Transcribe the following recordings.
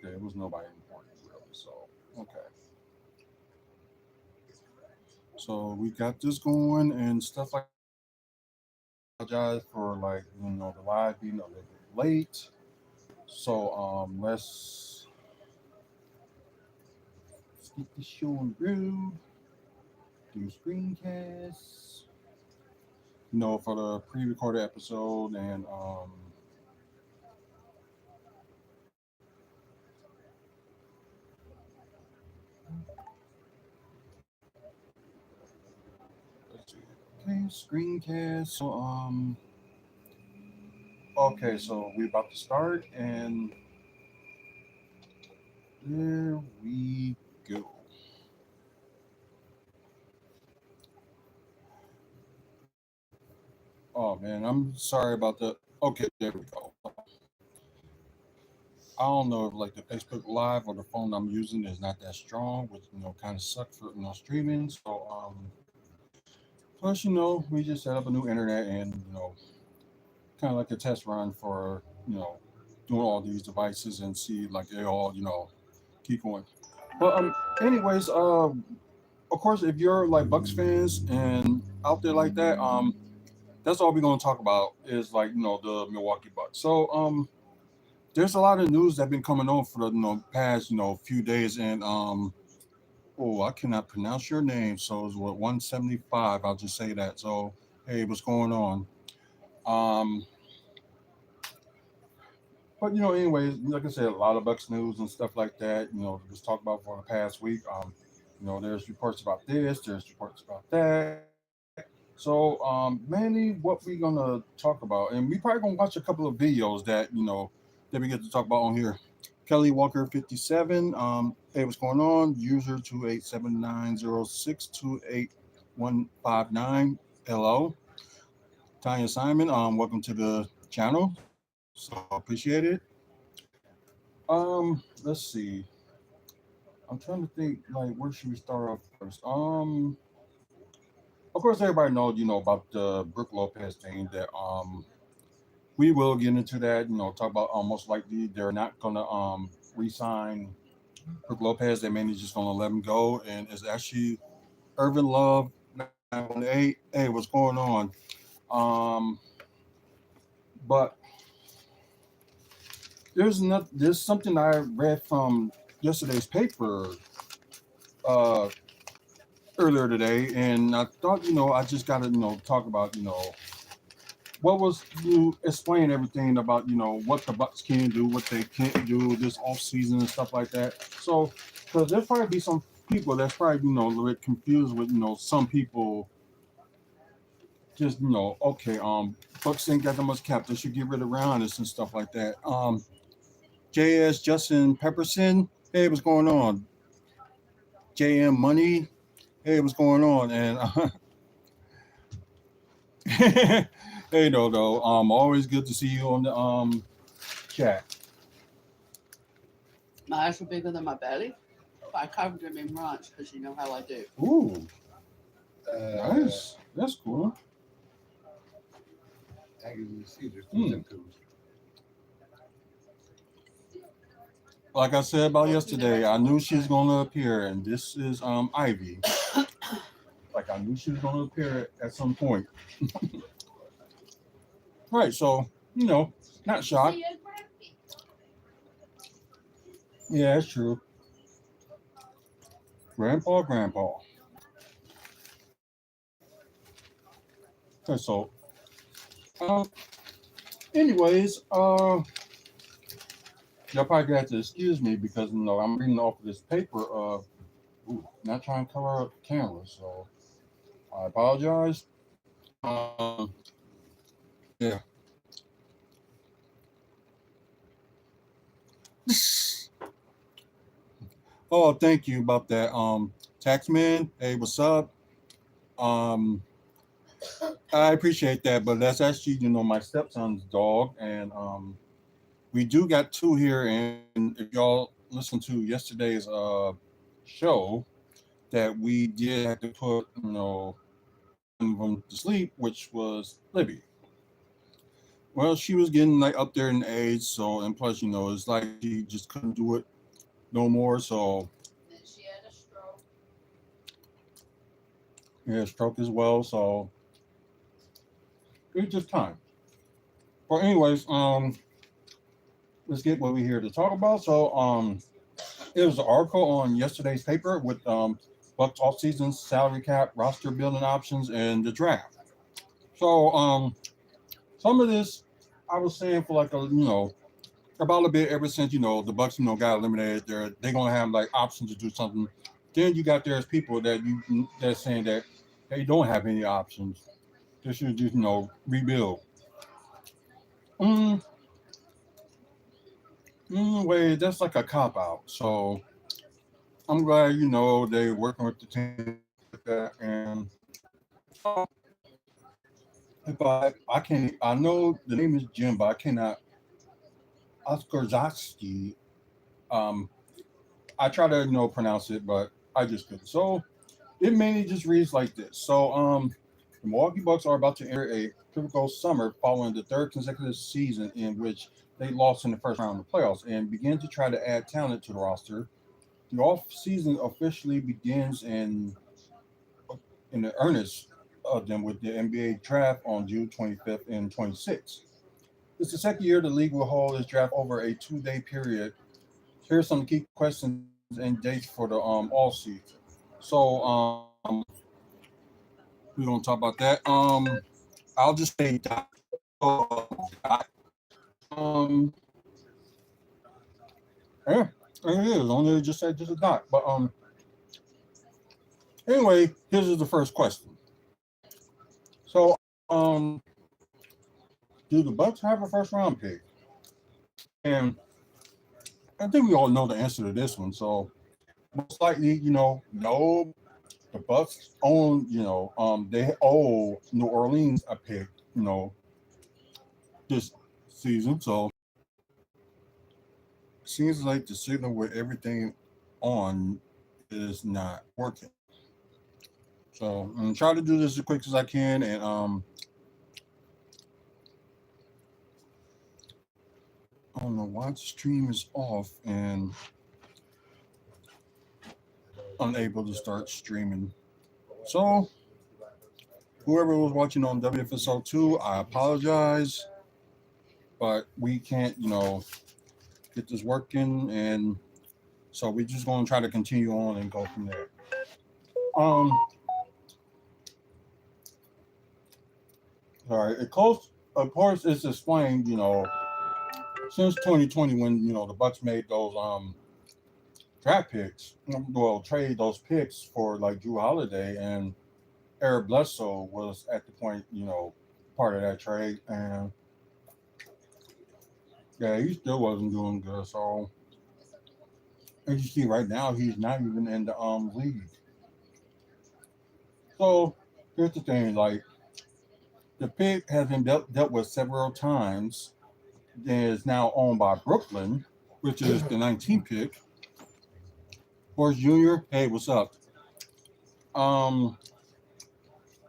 Okay, it was nobody important really. So okay, so we got this going and stuff like that. Apologize for like the live being a little bit late. So let's get this show on the road. Do screencasts. For the pre-recorded episode and let's see. Okay, screencast. So okay, so we're about to start and there we go. Oh man, I'm sorry about the. Okay, there we go. I don't know if like the Facebook Live or the phone I'm using is not that strong, which kind of sucks for streaming. So plus we just set up a new internet and kind of like a test run for doing all these devices and see like they all keep going. But anyways, of course, if you're like Bucks fans and out there like that, that's all we're gonna talk about is like the Milwaukee Bucks. So there's a lot of news that been coming on for the past few days, and oh, I cannot pronounce your name, so it's what 175. I'll just say that. So hey, what's going on? Um, but anyways, like I said, a lot of Bucks news and stuff like that. Was talked about for the past week. There's reports about this, there's reports about that. So, mainly what we gonna talk about, and we probably gonna watch a couple of videos that we get to talk about on here. Kelly Walker 57. Hey, what's going on? User 28790628159. Hello, Tanya Simon. Welcome to the channel. So appreciate it. Let's see. I'm trying to think like where should we start off first? Of course, everybody knows about the Brooke Lopez thing. That we will get into that. Talk about most likely they're not gonna re-sign Brooke Lopez. They're mainly just gonna let him go, and it's actually Irvin Love 918. Hey, what's going on? Um, but there's something I read from yesterday's paper uh, earlier today, and I thought I just gotta talk about what was you explain everything about what the Bucks can do, what they can't do this off season and stuff like that. So, because there's probably be some people that's probably a little bit confused with some people just okay Bucks ain't got that much cap, they should get rid of Rounders and stuff like that. JS Justin Pepperson, hey, what's going on? JM Money, hey, what's going on? And hey, though, always good to see you on the chat. My eyes were bigger than my belly, but I covered them in ranch because you know how I do. Ooh, nice. That's cool. Mm. Like I said about yesterday, I knew she's gonna appear, and this is Ivy. Like I knew she was gonna appear at some point. Right, so not shocked. Yeah, that's true. Grandpa. Okay, so anyways, y'all probably have to excuse me because I'm reading off of this paper. Not trying to cover up the camera, so I apologize. Yeah. Oh, thank you about that. Taxman, hey, what's up? Um, I appreciate that, but that's actually my stepson's dog, and we do got two here. And if y'all listened to yesterday's show, that we did have to put one of them to sleep, which was Libby. Well, she was getting like up there in age, so and plus it's like she just couldn't do it no more. So Then she had a stroke. yeah, stroke as well. So it's just time. But anyways, let's get what we're here to talk about. So it was an article on yesterday's paper with Bucks offseason salary cap, roster building options, and the draft. So some of this I was saying for like a about a bit ever since the Bucks got eliminated. They're gonna have like options to do something. Then you got there's people that's saying that they don't have any options. They should just rebuild. Mm, wait, that's like a cop out. So I'm glad they're working with the team and stuff like that. And so if I can't I know the name is Jim, but I cannot Oscar Zatsky. Um, I try to pronounce it, but I just couldn't. So it mainly just reads like this. So the Milwaukee Bucks are about to enter a typical summer following the third consecutive season in which they lost in the first round of the playoffs and begin to try to add talent to the roster. The off season officially begins in the earnest of them with the NBA draft on June 25th and 26th. It's the second year the league will hold its draft over a 2-day period. Here are some key questions and dates for the all season. So we're gonna talk about that. I'll just say dot. Um yeah, it is. Only just said just a dot. But anyway, here's the first question. So do the Bucks have a first round pick? And I think we all know the answer to this one. So most likely, no. The Bucks own, they owe New Orleans a pick, this season. So it seems like the signal with everything on is not working. So I'm gonna try to do this as quick as I can, and I don't know why the stream is off and unable to start streaming. So whoever was watching on WFSO 2, I apologize, but we can't, get this working, and so we're just gonna try to continue on and go from there. Um, all right, it close. Of course, it's explained, since 2020 when the Bucks made those draft picks, well, trade those picks for like Drew Holiday, and Eric Bledsoe was at the point, part of that trade, and yeah, he still wasn't doing good. So as you see right now, he's not even in the league. So here's the thing, like the pick has been dealt with several times. It is now owned by Brooklyn, which is the 19th pick. Forrest Jr. Hey, what's up? Um,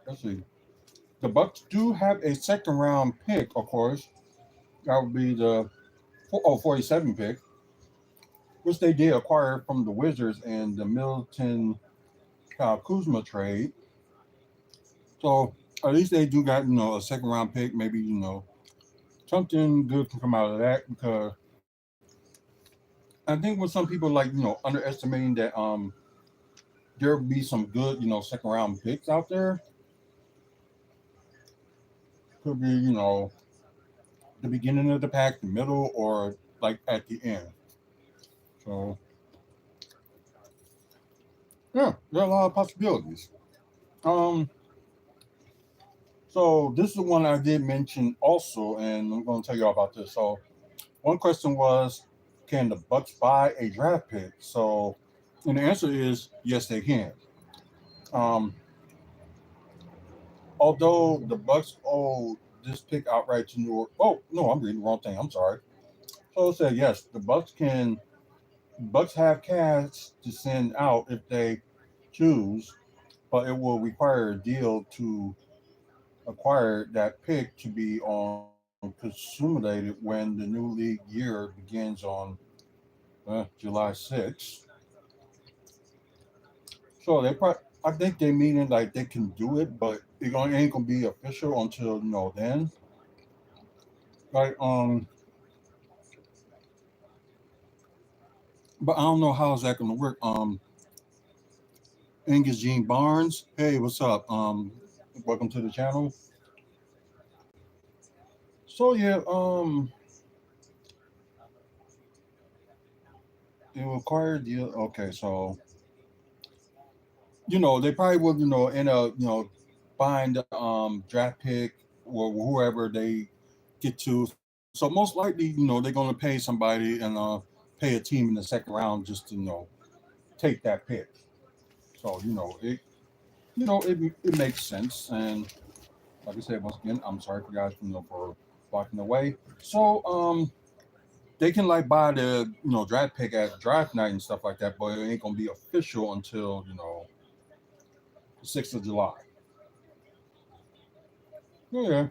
let's see. The Bucks do have a second round pick, of course. That would be the 47 pick, which they did acquire from the Wizards in the Middleton Kuzma trade. So at least they do got a second round pick. Maybe something good can come out of that, because I think with some people like underestimating that there'll be some good second round picks out there. Could be the beginning of the pack, the middle, or like at the end. So yeah, there are a lot of possibilities. Um, so this is the one I did mention also, and I'm going to tell you all about this. So one question was, can the Bucks buy a draft pick? So, and the answer is yes, they can. Um, although the Bucks owe this pick outright to New York. Oh no, I'm reading the wrong thing. I'm sorry. So it said yes, the Bucks have cash to send out if they choose, but it will require a deal to acquire that pick to be on consummated when the new league year begins on July 6th. So they probably, I think they meaning like they can do it, but ain't gonna be official until then. Like but I don't know how is that gonna work. Angus Gene Barnes, hey, what's up? Welcome to the channel. So yeah, it required deal. Okay, so they probably will end up buying the draft pick or whoever they get to. So most likely they're gonna pay somebody and pay a team in the second round just to take that pick. So it makes sense. And like I said, once again, I'm sorry for guys for walking away. So they can like buy the draft pick at draft night and stuff like that, but it ain't gonna be official until the 6th of July. Yeah,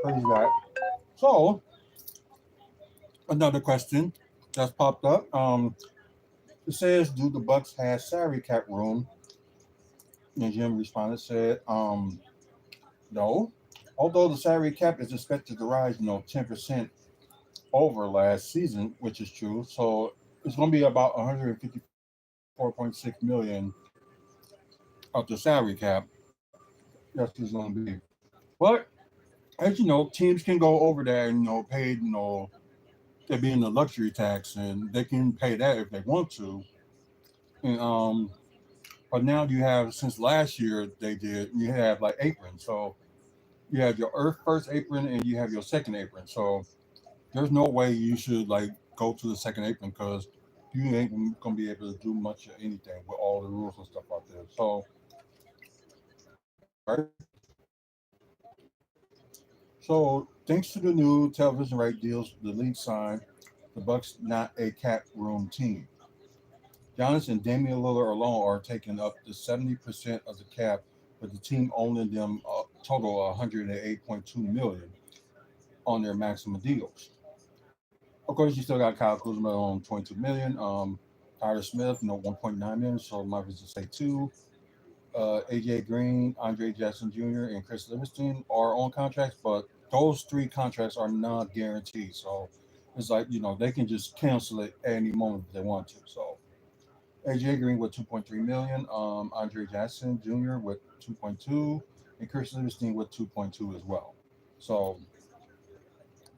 crazy that. So another question that's popped up. It says, "Do the Bucks have salary cap room?" And Jim responded, said, "No. Although the salary cap is expected to rise, 10% over last season, which is true. So it's going to be about 154.6 million of the salary cap. That's just going to be. But as you know, teams can go over that and pay they're being the luxury tax, and they can pay that if they want to. And but now you have, since last year you have like aprons. So you have your Earth first apron and you have your second apron. So there's no way you should like go to the second apron because you ain't gonna be able to do much of anything with all the rules and stuff out there. So right. So thanks to the new television right deals, the league signed the Bucks not a cap room team. Giannis and Damian Lillard alone are taking up to 70% of the cap, with the team owning them a total of 108.2 million on their maximum deals. Of course, you still got Kyle Kuzma on 22 million. Tyler Smith, 1.9 million. So might as well say two. AJ Green, Andre Jackson Jr., and Chris Livingston are on contracts, but those three contracts are not guaranteed. So it's like they can just cancel it at any moment if they want to. So AJ Green with 2.3 million, Andre Jackson Jr. with 2.2, and Chris Livingston with 2.2 as well. So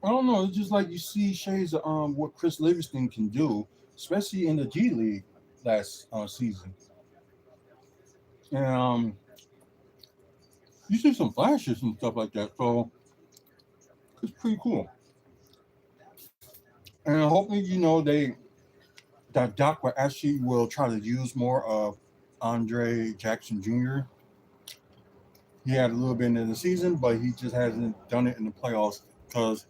I don't know. It's just like you see shades of what Chris Livingston can do, especially in the G League last season. And you see some flashes and stuff like that. So it's pretty cool. And hopefully, that Doc will try to use more of Andre Jackson Jr. He had a little bit in the season, but he just hasn't done it in the playoffs because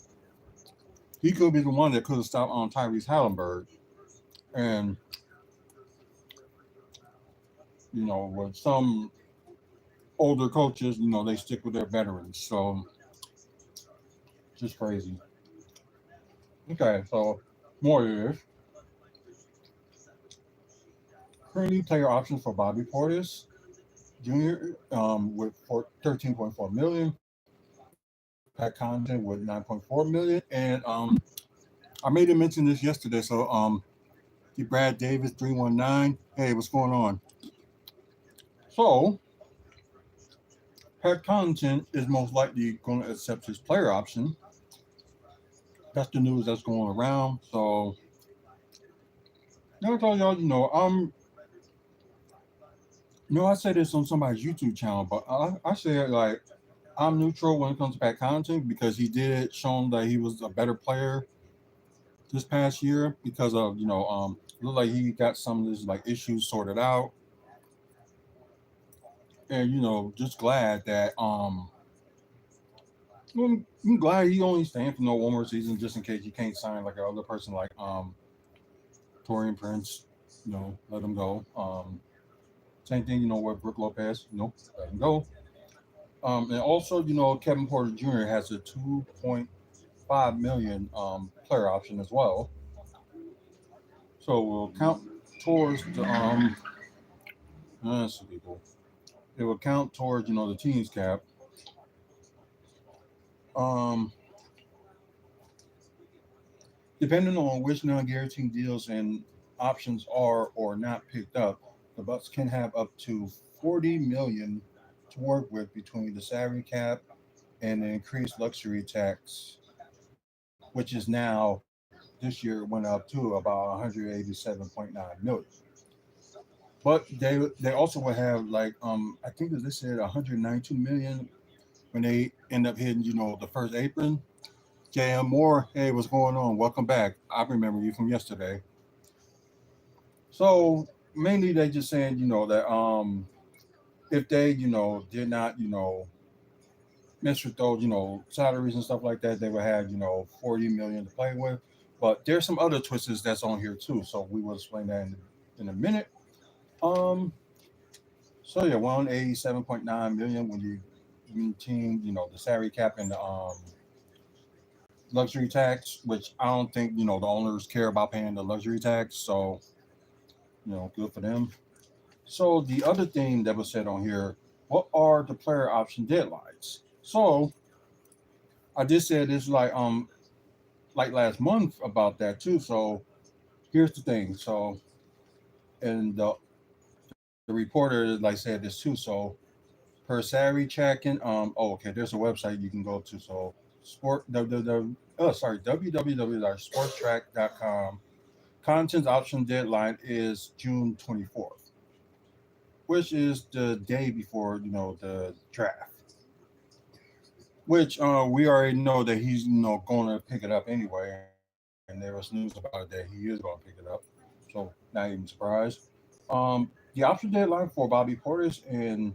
he could be the one that could have stopped on Tyrese Halliburton. And with some older coaches, they stick with their veterans. So just crazy. Okay, so more years. Currently, player options for Bobby Portis Jr. With 13.4 million. Pat Connaughton with 9.4 million, and I made him mention this yesterday. So the Brad Davis 319. Hey, what's going on? So Pat Connaughton is most likely going to accept his player option. That's the news that's going around. So I told y'all, I said this on somebody's YouTube channel, but I said like I'm neutral when it comes to Pat Connaughton because he did show that he was a better player this past year because of looked like he got some of his like issues sorted out, and just glad that I'm glad he only staying for one more season just in case he can't sign like another person like Torian Prince, let him go. Same thing, with Brook Lopez, let him go. And also, Kevin Porter Jr. has a 2.5 million player option as well. So we'll count towards the let's see, people. It will count towards the team's cap. Um, Depending on which non-guaranteed deals and options are or not picked up, the Bucks can have up to 40 million to work with between the salary cap and the increased luxury tax, which is now this year went up to about 187.9 million. But they also will have like I think that they said 192 million when they end up hitting the first apron. JM Moore, hey, what's going on? Welcome back. I remember you from yesterday. So mainly they just saying that if they did not mess with those salaries and stuff like that, they would have 40 million to play with. But there's some other twists that's on here too, so we will explain that in a minute. Um, so yeah, 187.9 million when you team the salary cap and the luxury tax, which I don't think the owners care about paying the luxury tax, so good for them. So the other thing that was said on here, what are the player option deadlines? So I did say this like last month about that too. So here's the thing. So and the reporter like said this too. So per salary tracking, okay, there's a website you can go to. So sport www.sportstrack.com. Contents option deadline is June 24th, which is the day before the draft. Which we already know that he's going to pick it up anyway, and there was news about it that he is going to pick it up. So not even surprised. The option deadline for Bobby Portis and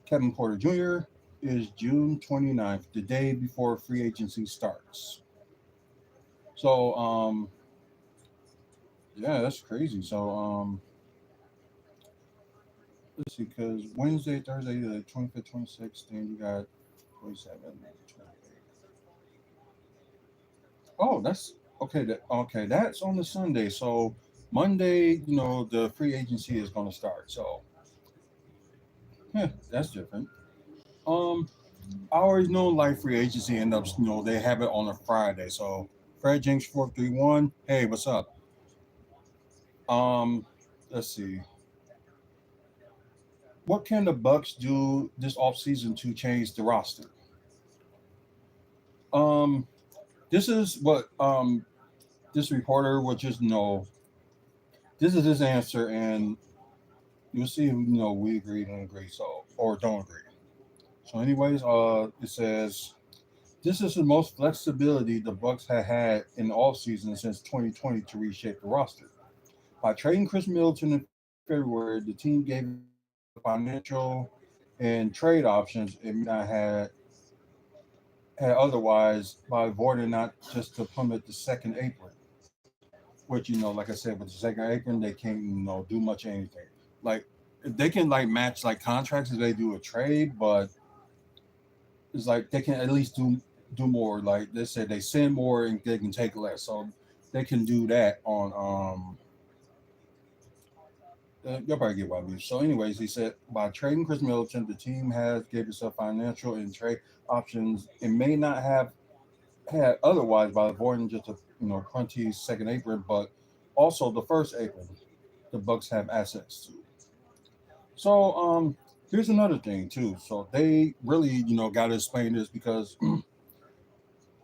Kevin Porter Jr. is June 29th, the day before free agency starts. So yeah, that's crazy. So let's see, because Wednesday, Thursday, the 25th, 26th, then you got 27, 28. Oh, that's okay. Okay, that's on the Sunday. So Monday, the free agency is going to start. So yeah, that's different. Um, I always know like free agency end up, they have it on a Friday. So Fred Jenks 431. Hey, what's up? Um, let's see. What can the Bucks do this offseason to change the roster? Um, this is what this reporter would just know. This is his answer, and you'll see if we agree, don't agree, so or don't agree. So, anyways, it says this is the most flexibility the Bucks have had in the offseason since 2020 to reshape the roster. By trading Chris Middleton in February, the team gave itself financial and trade options it may not have had otherwise by avoiding not just to plummet the second apron, which like I said, with the second apron they can't do much of anything. Like they can like match like contracts if they do a trade, but it's like they can at least do more. Like they said, they send more and they can take less, so they can do that on you'll probably get what I mean. So, anyways, he said by trading Chris Middleton, the team has gave itself financial and trade options it may not have had otherwise by avoiding just a crunchy second apron, but also the first apron the Bucks have access to. So, here's another thing too. So they really got to explain this because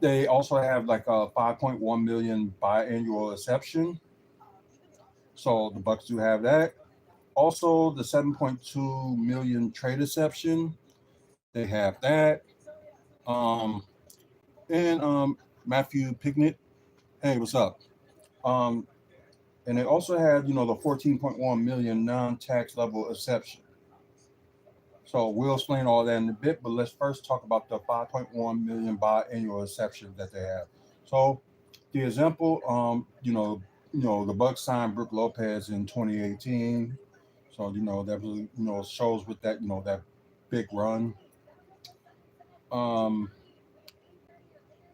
they also have like a 5.1 million biannual exception. So the Bucks do have that. Also, the 7.2 million trade exception, they have that. Um, and Matthew Pignett, hey, what's up? Um, and they also have the 14.1 million non-tax level exception. So we'll explain all that in a bit, but let's first talk about the 5.1 million biannual exception that they have. So the example, the Bucks signed Brook Lopez in 2018. So that really shows with that that big run. Um,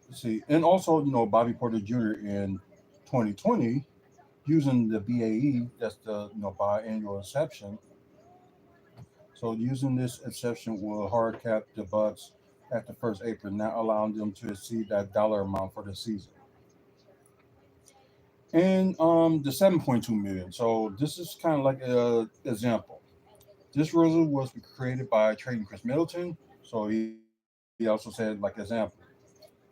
let's see, and also Bobby Porter Jr. in 2020. using the BAE, that's the biannual exception. So using this exception will hard cap the Bucks at the first April, not allowing them to exceed that dollar amount for the season. And the 7.2 million. So this is kind of like a example. This rule was created by trading Chris Middleton. So he also said like example.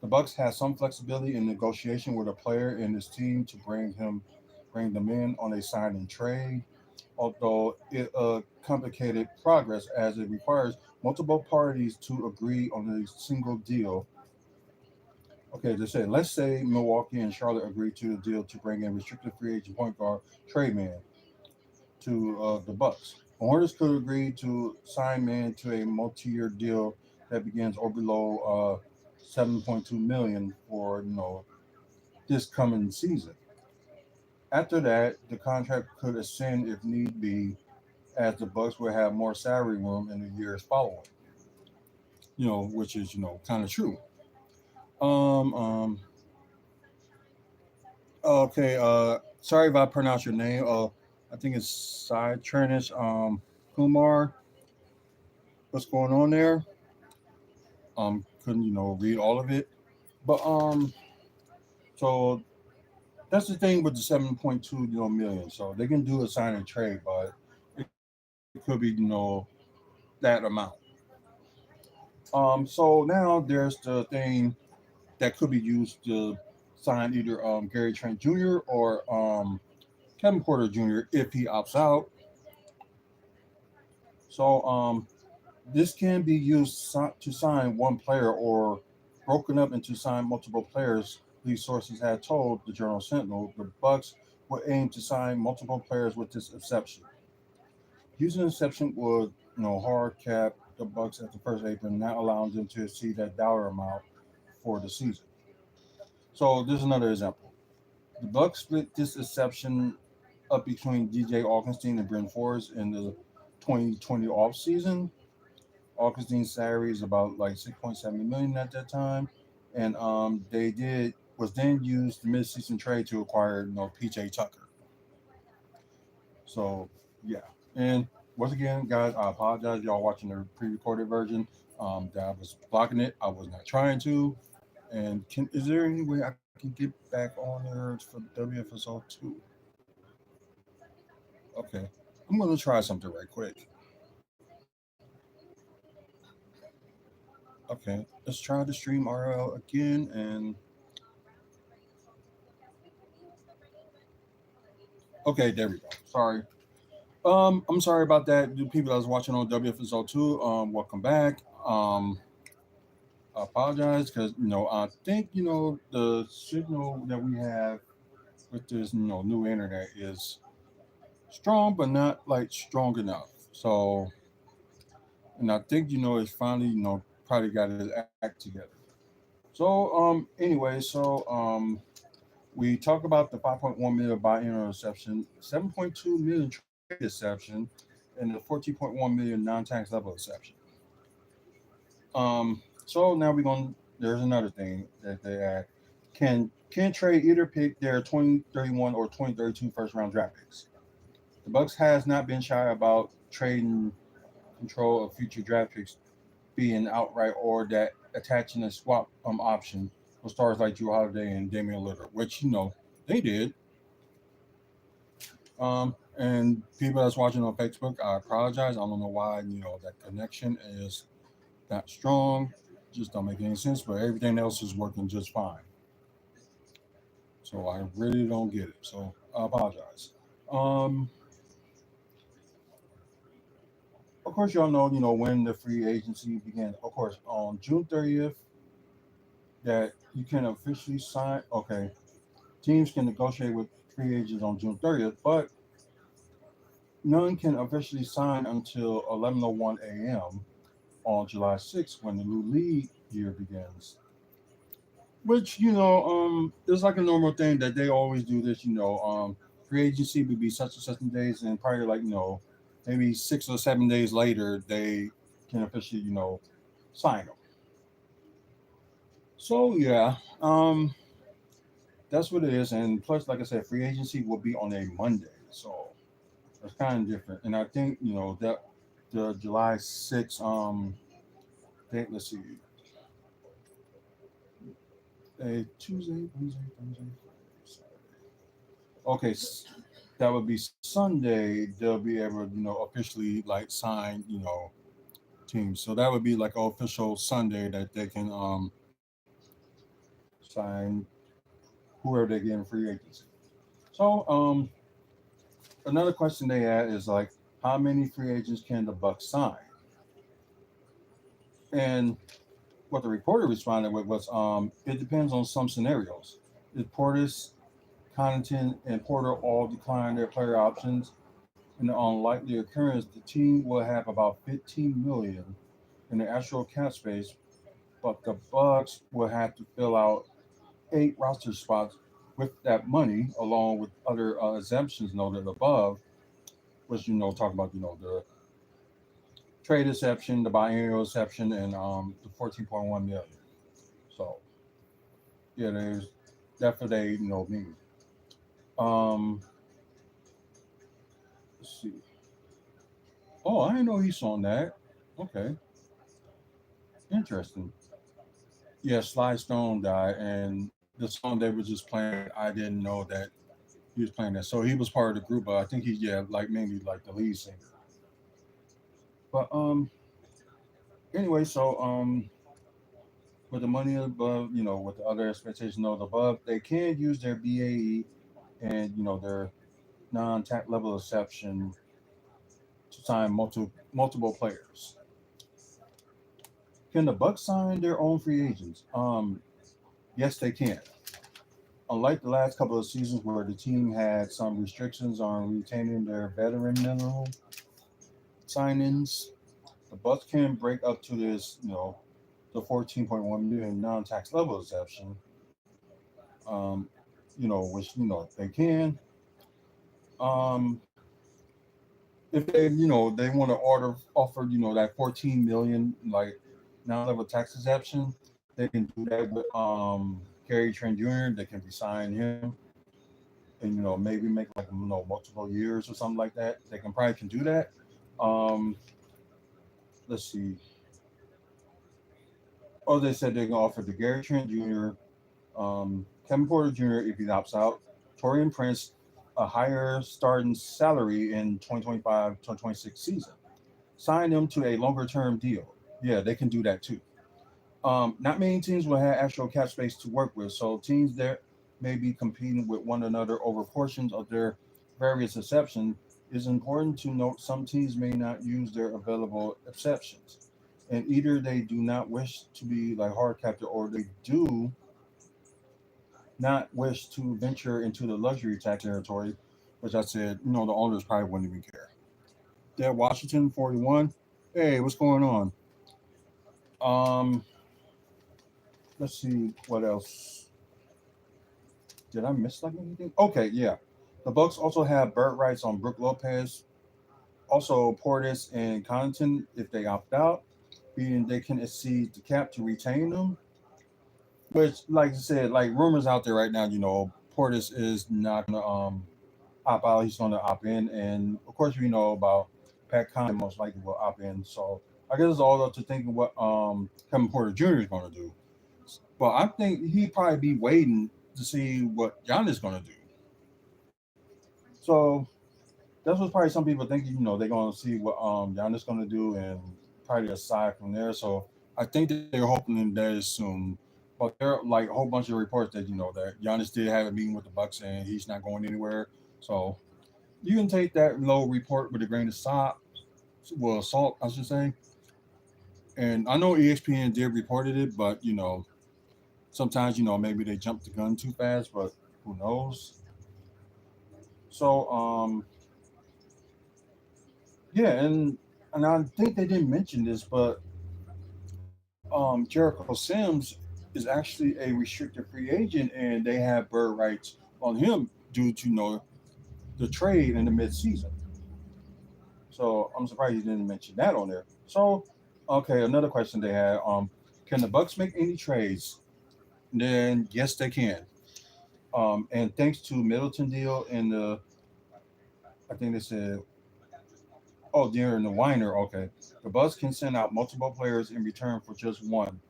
The Bucks have some flexibility in negotiation with a player in his team to bring them in on a sign and trade, although it complicated progress as it requires multiple parties to agree on a single deal. Okay, they say let's say Milwaukee and Charlotte agree to a deal to bring in restricted free agent point guard trade man to the Bucks. The Hornets could agree to sign man to a multi-year deal that begins or below 7.2 million for this coming season. After that, the contract could ascend if need be, as the Bucks will have more salary room in the years following. Which is kind of true. Um, um, okay. Sorry if I pronounce your name. I think it's Side Trinish. Kumar. What's going on there? Couldn't read all of it, but so that's the thing with the 7.2 million. So they can do a sign and trade, but it could be that amount. So now there's the thing that could be used to sign either Gary Trent Jr. or Kevin Porter Jr. if he opts out. So this can be used to sign one player or broken up into sign multiple players. These sources had told the Journal Sentinel the Bucks would aim to sign multiple players with this exception. Using exception would hard cap the Bucks at the first April, not allowing them to exceed that dollar amount for the season. So there's another example. The Bucks split this exception up between DJ Augustine and Bryn Forbes in the 2020 offseason. Augustine's salary is about like 6.7 million at that time, and they did was then used the midseason trade to acquire PJ Tucker. So yeah, and once again, guys, I apologize. Y'all watching the pre-recorded version. That I was blocking it. I was not trying to. And is there any way I can get back on there for WFSO 2? Okay, I'm gonna try something right quick. Okay, let's try the stream URL again. And okay, there we go. Sorry. I'm sorry about that. The people that was watching on WFSO 2, welcome back. I apologize because I think the signal that we have with this new internet is strong, but not like strong enough. So, and I think it's finally probably got his act together. So anyway, we talk about the 5.1 million buy-in reception, 7.2 million trade exception, and the 14.1 million non-tax level exception. So now we're going. There's another thing that they add. Can trade either pick their 2031 or 2032 first round draft picks. The Bucks has not been shy about trading control of future draft picks, being outright or that attaching a swap option for stars like Drew Holiday and Damian Lillard, which they did. And people that's watching on Facebook, I apologize. I don't know why that connection is not strong. Just don't make any sense. But everything else is working just fine. So I really don't get it. So I apologize. Um, of course, y'all know when the free agency began. Of course, on June 30th, that you can officially sign. Okay, teams can negotiate with free agents on June 30th, but none can officially sign until 11:01 a.m. on July 6th when the new league year begins. Which is like a normal thing that they always do this. Free agency would be such and such days, and probably like maybe 6 or 7 days later they can officially sign them. So yeah, that's what it is. And plus, like I said, free agency will be on a Monday, so it's kind of different. And I think that the July 6th date. Let's see, a Tuesday, Wednesday, Thursday, Friday, Saturday. Okay, that would be Sunday. They'll be able to officially like sign teams. So that would be like an official Sunday that they can sign whoever they get in free agency. So another question they had is like, how many free agents can the Bucks sign? And what the reporter responded with was, it depends on some scenarios. If Portis, Connaughton, and Porter all decline their player options, in the unlikely occurrence, the team will have about 15 million in the actual cap space, but the Bucks will have to fill out 8 roster spots with that money, along with other exemptions noted above, which talk about the trade exception, the biennial exception, and the 14.1 million. So yeah, there's that's what they mean. Um, let's see. Oh, I didn't know he's on that. Okay, interesting. Yeah, Sly Stone died, and the song they were just playing, I didn't know that he was playing that. So he was part of the group, but I think he's like mainly like the lead singer. But anyway, so with the money above, with the other expectations noted above, they can use their BAE and their non-tax level exception to sign multiple players. Can the Bucks sign their own free agents? Yes, they can. Unlike the last couple of seasons where the team had some restrictions on retaining their veteran minimum signings, the Bucks can break up to this, the 14.1 million non-tax level exception, um, which they can. Um, if they want to offer that 14 million like non-level tax exception, they can do that with Gary Trent Jr. They can resign him and maybe make like multiple years or something like that. They can probably can do that. Um, let's see. Oh, they said they're gonna offer the Gary Trent Jr., Kevin Porter Jr. if he opts out, Torian Prince a higher starting salary in 2025-2026 season. Sign them to a longer term deal. Yeah, they can do that too. Not many teams will have actual cap space to work with, so teams there may be competing with one another over portions of their various exceptions. It's important to note some teams may not use their available exceptions, and either they do not wish to be like hard capped or they do not wish to venture into the luxury tax territory, which I said, the owners probably wouldn't even care. There, Washington 41. Hey, what's going on? Um, let's see what else. Did I miss like anything? Okay, yeah. The Bucks also have bird rights on Brooke Lopez, also Portis and Connaughton if they opt out, meaning they can exceed the cap to retain them. Which, like I said, like rumors out there right now, Portis is not gonna opt out. He's gonna opt in, and of course we know about Pat Connaughton most likely will opt in. So I guess it's all up to thinking what Kevin Porter Jr. is gonna do. But I think he'd probably be waiting to see what Giannis gonna do. So that's what probably some people think. They're gonna see what Giannis gonna do and probably decide from there. So I think they're hoping that is soon. But there are like a whole bunch of reports that that Giannis did have a meeting with the Bucks and he's not going anywhere. So you can take that low report with a grain of salt. Well, salt, I should say. And I know ESPN did reported it, but sometimes maybe they jump the gun too fast. But who knows? So yeah, and I think they didn't mention this, but Jericho Sims is actually a restricted free agent, and they have bird rights on him due to the trade in the midseason. So I'm surprised you didn't mention that on there. So okay, another question they had: can the Bucks make any trades? Then yes, they can. And thanks to Middleton deal and I think they said, oh, during the Weiner, okay, the Bucks can send out multiple players in return for just one.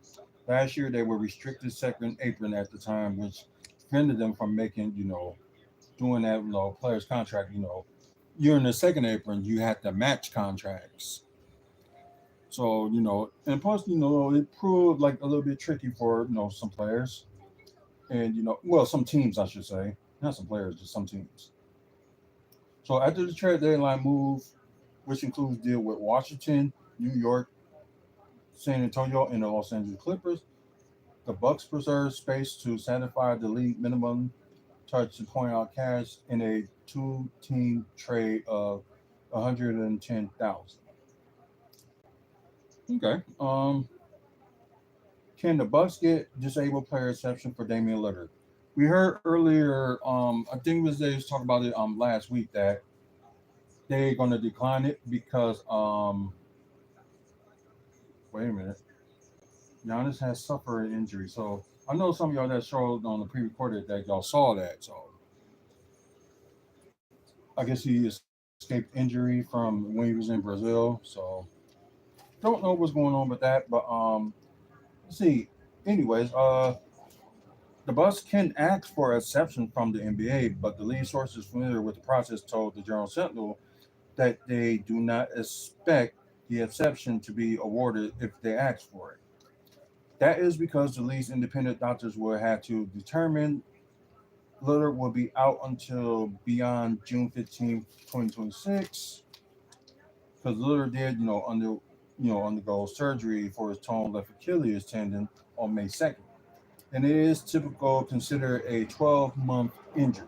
Last year they were restricted second apron at the time, which prevented them from making, doing that, players contract, you're in the second apron, you had to match contracts. So, and plus, it proved like a little bit tricky for, some players and, well, some teams, I should say, not some players, just some teams. So after the trade deadline move, which includes deal with Washington, New York, San Antonio, and the Los Angeles Clippers, the Bucks preserved space to satisfy the league minimum touch to point out cash in a two-team trade of 110,000. Okay. Can the Bucks get disabled player exception for Damian Lillard? We heard earlier, I think it was they was talking about it last week that they're gonna decline it because wait a minute. Giannis has suffered an injury. So I know some of y'all that showed on the pre-recorded that y'all saw that. So I guess he escaped injury from when he was in Brazil. So don't know what's going on with that, but let's see. Anyways, the Bucks can ask for exception from the NBA, but the league sources familiar with the process told the Journal Sentinel that they do not expect the exception to be awarded if they ask for it. That is because the league's independent doctors will have to determine Lillard will be out until beyond June 15th, 2026. Because Lillard did, undergo surgery for his torn left Achilles tendon on May 2nd. And it is typical considered a 12-month injury.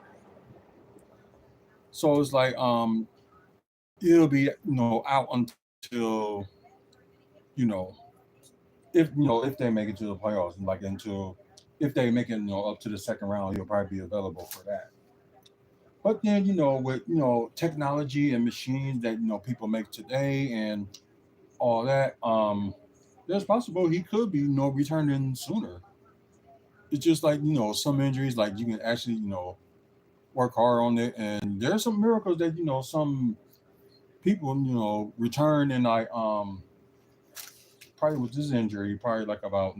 So it's like he'll be, out until, you know, if they make it to the playoffs and like until if they make it, up to the second round, he'll probably be available for that. But then, with technology and machines that people make today and all that, there's possible he could be returning sooner. It's just like some injuries, like you can actually work hard on it, and there's some miracles that some people return in like probably with this injury probably like about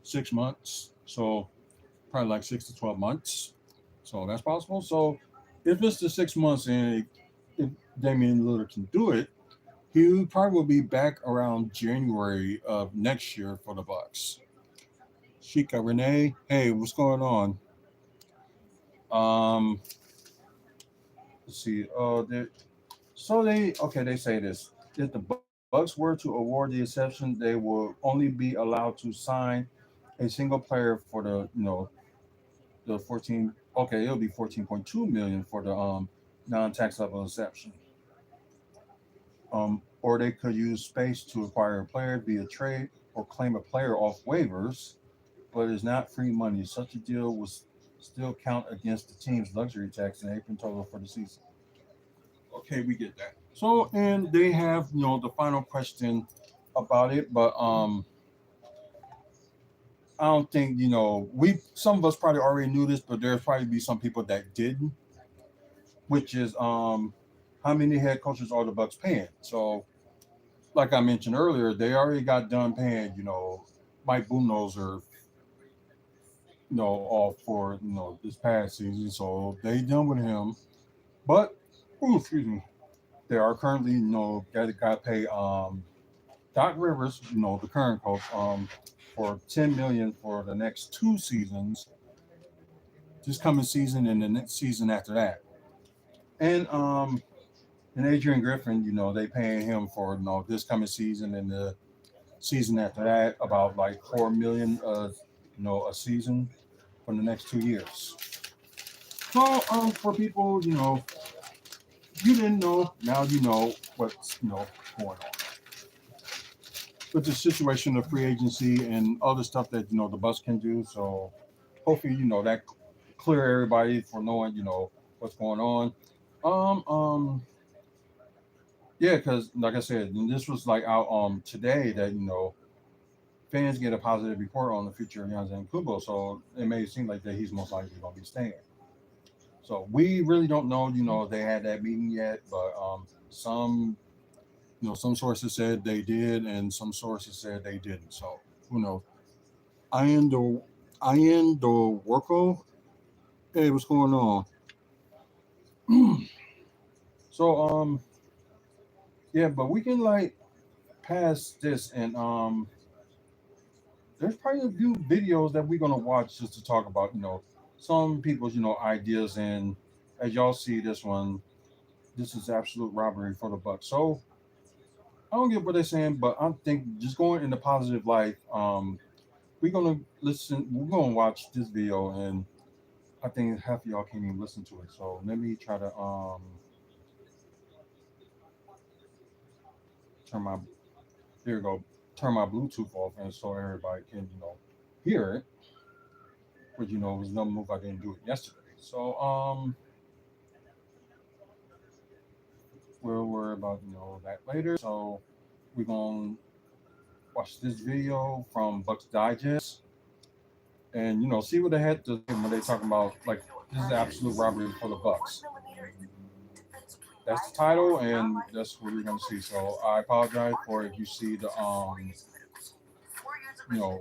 6 months, so probably like 6 to 12 months, so that's possible. So if it's the 6 months and if Damian Lillard can do it, he probably will be back around January of next year for the Bucks. Shika Renee, hey, what's going on? Um, let's see. So they say this: if the Bucks were to award the exception, they will only be allowed to sign a single player for the 14. Okay, it'll be 14.2 million for the non-taxable exception. Or they could use space to acquire a player via trade or claim a player off waivers, but it's not free money. Such a deal will still count against the team's luxury tax and apron total for the season. Okay, we get that. So, and they have the final question about it, but I don't think we some of us probably already knew this, but there's probably be some people that didn't, which is how many head coaches are the Bucks paying? So, like I mentioned earlier, they already got done paying Mike Budenholzer off for this past season, so they done with him. But excuse me, they are currently got to pay Doc Rivers, the current coach, for 10 million for the next 2 seasons, this coming season and the next season after that. And Adrian Griffin, they paying him for this coming season and the season after that about like 4 million a season for the next 2 years. So for people, you didn't know, now you know what's going on. With the situation of free agency and other stuff that the Bucks can do. So hopefully that clear everybody for knowing what's going on. Yeah, because like I said, this was like out today that fans get a positive report on the future of Giannis Kubo, so it may seem like that he's most likely going to be staying. So we really don't know, if they had that meeting yet, but some, some sources said they did, and some sources said they didn't. So who knows? I am the worko. Hey, what's going on? So yeah, but we can like pass this and there's probably a few videos that we're gonna watch just to talk about, some people's, ideas. And as y'all see this one, this is absolute robbery for the Bucks. So I don't get what they're saying, but I think just going in the positive light, we're gonna watch this video, and I think half of y'all can't even listen to it. So let me try to turn my here we go, turn my Bluetooth off, and so everybody can, hear it. But it was another move I didn't do it yesterday. So we'll worry about that later. So we're gonna watch this video from Bucks Digest, and see what they had to say when they talking about like this is absolute robbery for the Bucks. That's the title, and that's what we're gonna see. So I apologize for if you see you know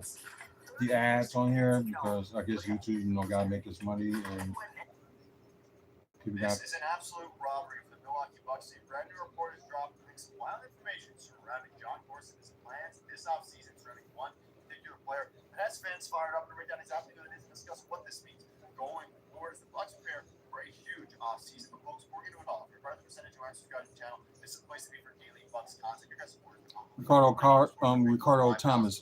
the ads on here, because I guess YouTube gotta make its money, and people got. This is an absolute robbery for the Milwaukee Bucks. A brand new report has dropped with some wild information surrounding John Gorson's plans this offseason surrounding one particular player that has fans fired up to break down exactly who it is and discuss what this means going forward as the Bucks prepare for a huge offseason. But folks, we're going to do it all. If you're part of the percentage who aren't subscribed to the channel, this is the place to be for daily Bucks content. Your guys' support is Ricardo Thomas.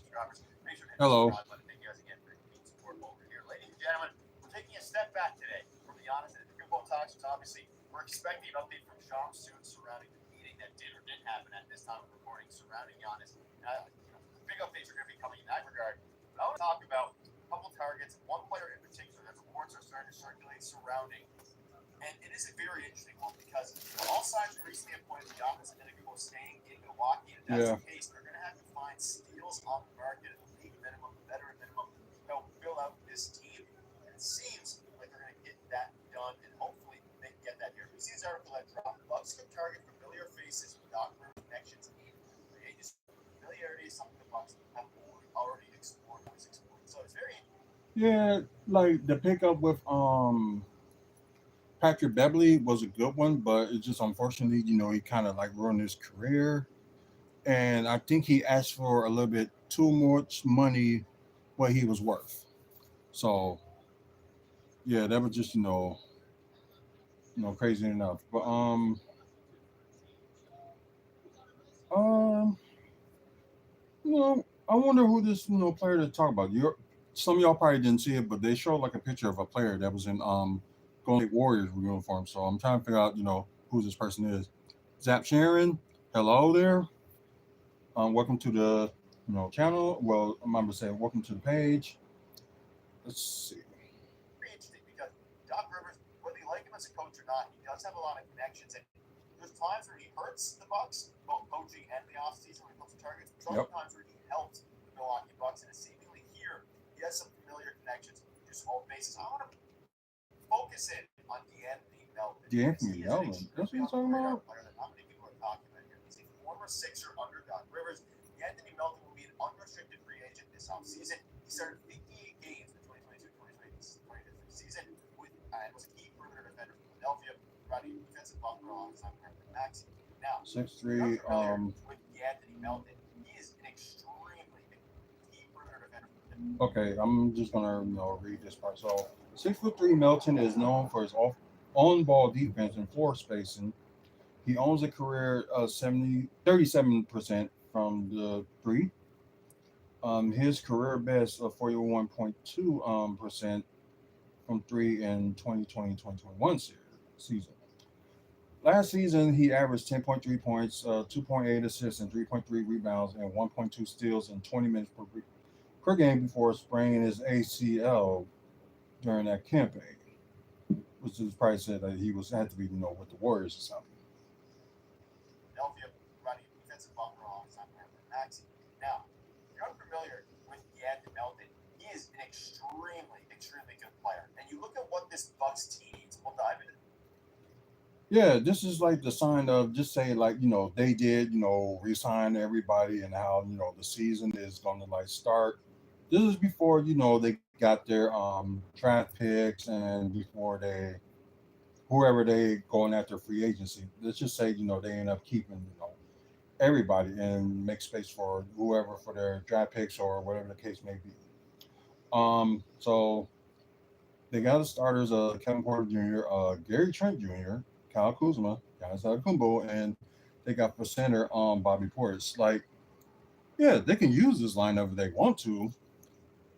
Make sure to hit Hello. the subscribe button. Thank you guys again for your continued support over here. Ladies and gentlemen, we're taking a step back today from the honest and the Kubo talks. Obviously, we're expecting an update from Sham soon surrounding the meeting that did or didn't happen at this time of recording surrounding Giannis. Big updates are going to be coming in that regard. But I want to talk about a couple targets, one player in particular that reports are starting to circulate surrounding. And it is a very interesting one because all signs recently have pointed to Giannis and Antetokounmpo staying in Milwaukee. And if that's the case, they're going to have to find steals on the market at the league minimum, veteran minimum, to help fill out this team. And it seems like they're going to get that done, and hopefully they can get that here. We see this article that dropped. Bucks can target familiar faces without connections in free agency. Familiarity is something the Bucks have already explored. So it's very like the pickup with Patrick Beverly was a good one, but it's just unfortunately, he kind of like ruined his career. And I think he asked for a little bit too much money what he was worth. So yeah, that was just crazy enough. But um I wonder who this player to talk about. Some of y'all probably didn't see it, but they showed like a picture of a player that was in Golden State Warriors uniform. So I'm trying to figure out who this person is. Zap Sharon, hello there. Welcome to the channel. Well, I'm gonna say welcome to the page. Let's see. interesting because Doc Rivers, whether you like him as a coach or not, he does have a lot of connections. And there's times where he hurts the Bucks, both coaching and the offseason when it comes to targets. There's other times where he helped the Milwaukee Bucks, and seemingly here he has some familiar connections to some old bases. I want to focus in on D'Anthony Melton. D'Anthony Melton. That's what you're talking about. Player that not many people are talking about here. He's a former Sixer under Doc Rivers. D'Anthony Melton will be an unrestricted free agent this offseason. He started 58 games in the 2022-2023 season and was a key perimeter defender for Philadelphia, providing defensive buffer alongside Maxey. Now, 6'3", with D'Anthony Melton, he is an extremely key perimeter defender. Okay, I'm just gonna read this part. So 6'3" Melton is known for his on-ball defense and floor spacing. He owns a career 37% from the three. His career best of 41.2% from three in 2020-2021 season. Last season, he averaged 10.3 points, 2.8 assists, and 3.3 rebounds, and 1.2 steals in 20 minutes per game before spraining his ACL during that campaign, which is probably said that he had to be with the Warriors or something. Philadelphia providing defensive buffer alongside Maxey. Now, if you're unfamiliar, you look at what this Bucks team needs, we'll dive into it. Yeah, this is like the sign of just say like they did resign everybody and how the season is going to like start. This is before they got their draft picks and before they whoever they going after free agency. Let's just say they end up keeping everybody and make space for whoever for their draft picks or whatever the case may be. So they got the starters Kevin Porter Jr., Gary Trent Jr., Kyle Kuzma, Giannis Kumbo, and they got for center Bobby Portis. Like, yeah, they can use this lineup if they want to,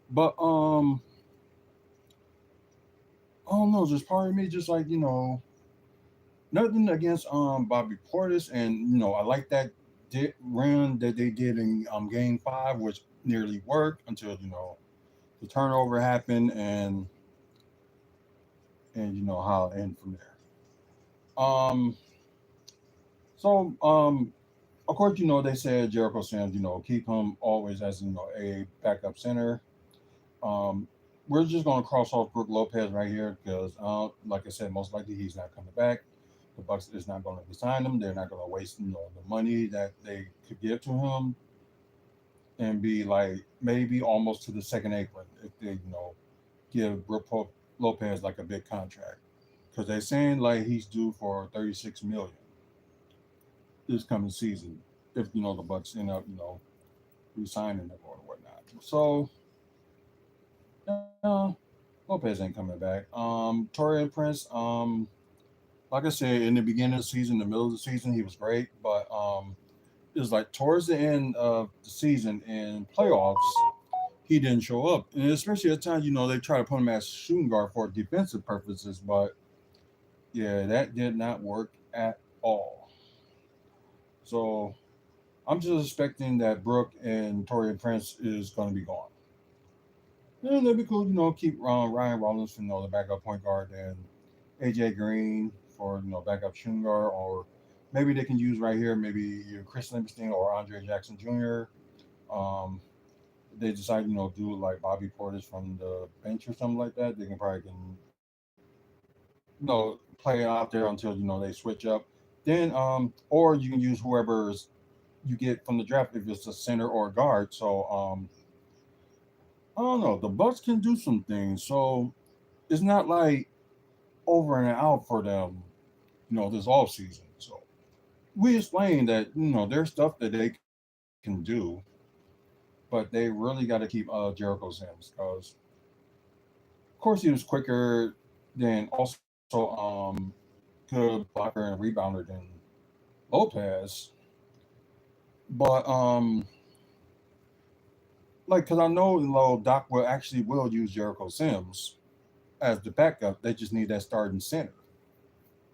but I don't know, just part of me just like, nothing against Bobby Portis and I like that run that they did in game 5, which nearly worked until, the turnover happened and how it ended from there. So of course, they said Jericho Sims, keep him always as a backup center. Um, we're just gonna cross off Brook Lopez right here because, like I said, most likely he's not coming back. The Bucks is not going to sign him. They're not going to waste the money that they could give to him and be like maybe almost to the second apron if they give Brook Lopez like a big contract because they're saying like he's due for 36 million this coming season if the Bucks end up re-signing him or whatnot. So Lopez ain't coming back. Torian Prince, like I said in the beginning of the season, the middle of the season, he was great, but it was like towards the end of the season in playoffs, he didn't show up, and especially at times they try to put him as shooting guard for defensive purposes, but yeah, that did not work at all. So I'm just expecting that Brooke and Torian Prince is going to be gone. And that'd be cool, keep Ryan Rollins for the backup point guard and AJ Green for backup shooting guard, or maybe they can use right here maybe Chris Livingston or Andre Jackson Jr. Um, they decide do like Bobby Portis from the bench or something like that. They can probably play it out there until they switch up. Then or you can use whoever's you get from the draft if it's a center or a guard. So I don't know. The Bucks can do some things. So it's not like over and out for them, this off season. So we explained that there's stuff that they can do, but they really got to keep Jericho Sims because, of course, he was quicker than also good blocker and rebounder than Lopez. But like, cause I know Doc will use Jericho Sims as the backup. They just need that starting center.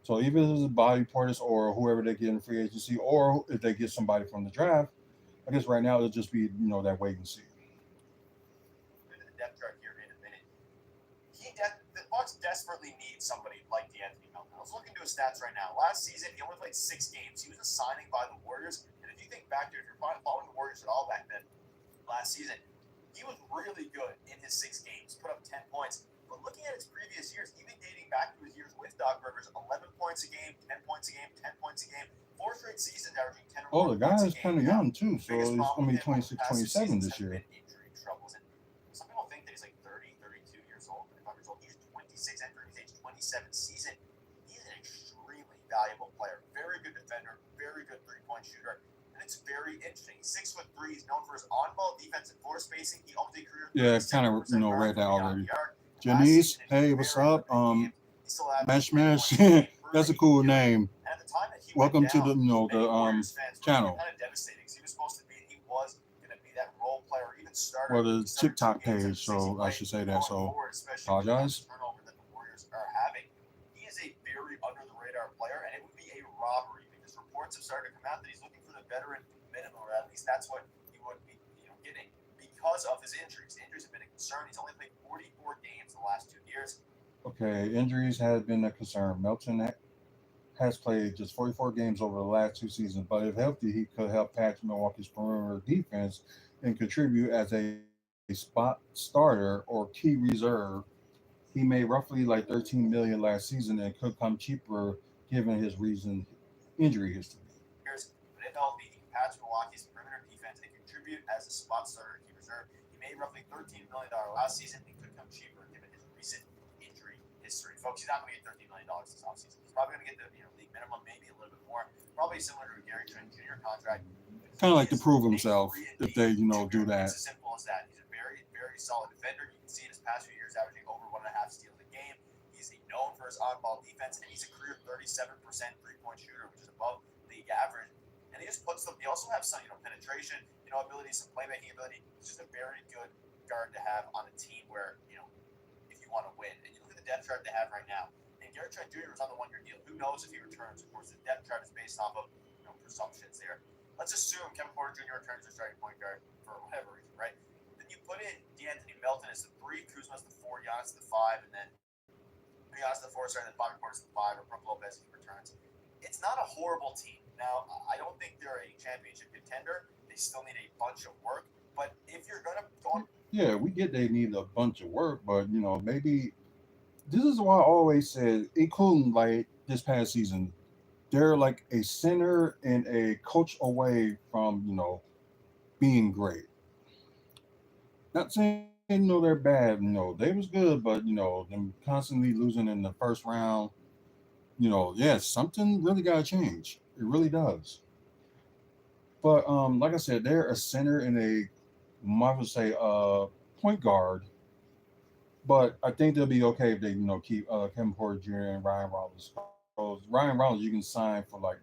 So even if it's Bobby Portis or whoever they get in free agency, or if they get somebody from the draft, I guess right now it'll just be that wait and see. Into the depth chart here in a minute. The Bucks desperately need somebody like DeAnthony Melton. I was looking to his stats right now. Last season, he only played 6 games. He was a signing by the Warriors, and if you think back to if you're following the Warriors at all back then, last season, he was really good in his 6 games. Put up 10 points. But looking at his previous years, even dating back to his years with Doc Rivers, 11 points a game, 10 points a game, 10 points a game, 4 straight seasons averaging 10 or more. Oh, the guy is kind of young too, so Biggest he's problem going to be with him 26, over the past 2 27 seasons this has year. been injury troubles. And some people think that he's like 30, 32 years old, 35 years old. He's 26 entering his age 27 season. He's an extremely valuable player. Very good defender, very good three-point shooter. And it's very interesting. He's 6'3". He's known for his on-ball defense and floor spacing. He owns a career. Yeah, kind of read that already. Janice, hey, what's up? Mash Mash, that's a cool name. Welcome to the channel. Kind of devastating. He was supposed to be. He was going to be that role player, even starter. Well, the TikTok page, so I should say that. So apologize. Turnover that the Warriors are having. He is a very under the radar player, and it would be a robbery because reports have started to come out that he's looking for the veteran minimum, or at least that's what he would be, getting because of his injuries. Injuries have been a concern. He's only played 44 games in the last 2 years. Okay, injuries have been a concern. Melton has played just 44 games over the last 2 seasons, but if healthy, he could help patch Milwaukee's perimeter defense and contribute as a spot starter or key reserve he made roughly like 13 million last season and could come cheaper given his recent injury history. Years, but if healthy, he can patch Milwaukee's perimeter defense and contribute as a spot starter and key reserve. He made roughly $13 million last season and could come cheaper given his recent injury history. Folks, he's not going to get $13 million this offseason. He's probably going to get the league minimum, maybe a little bit more. Probably similar to a Gary Trent Jr. contract. Kind of like to prove himself if they, do that. It's as simple as that. He's a very, very solid defender. You can see in his past few years averaging over 1.5 steals a game. He's known for his on-ball defense, and he's a career 37% three-point shooter, which is above league average. And he just puts them. He also has some, penetration, ability, some playmaking ability. He's just a very good guard to have on a team where, if you want to win. And you look at the depth chart they have right now. And Gary Trent Jr. is on the one-year deal. Who knows if he returns? Of course, the depth chart is based off of presumptions there. Let's assume Kevin Porter Jr. returns as starting point guard for whatever reason, right? Then you put in DeAnthony Melton as the 3, Kuzma's the 4, Giannis the 5, and then Giannis the 4, and then Bobby Portis the 5, or Brook Lopez if he returns. It's not a horrible team. Now, I don't think they're a championship contender. They still need a bunch of work. But if you're going to go... Yeah, we get they need a bunch of work, but, maybe... This is why I always said, including, like, this past season, they're like a center and a coach away from, being great. Not saying, they're bad. They was good, but, them constantly losing in the first round, something really got to change. It really does. But like I said, they're a center and I would say, point guard. But I think they'll be okay if they, keep Kevin Porter Jr. and Ryan Rollins. So Ryan Rollins, you can sign for like,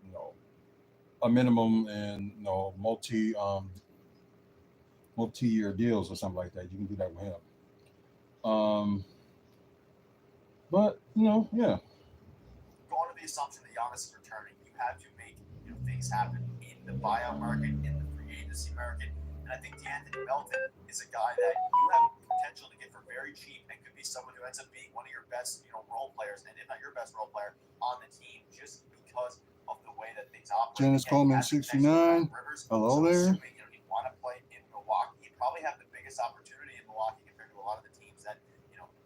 a minimum and multi-year deals or something like that. You can do that with him. But yeah. Going to the assumption that Giannis is returning, you have to make things happen in the buyout market, in the free agency market. And I think DeAnthony Melton is a guy that you have potential to get for very cheap and could be someone who ends up being one of your best, role players, and if not your best role player on the team, just because of the way that things operate. Janice Coleman, 69. Hello there. Assuming, he'd want to play in Milwaukee. He'd probably have the biggest opportunity in Milwaukee compared to a lot of the teams that,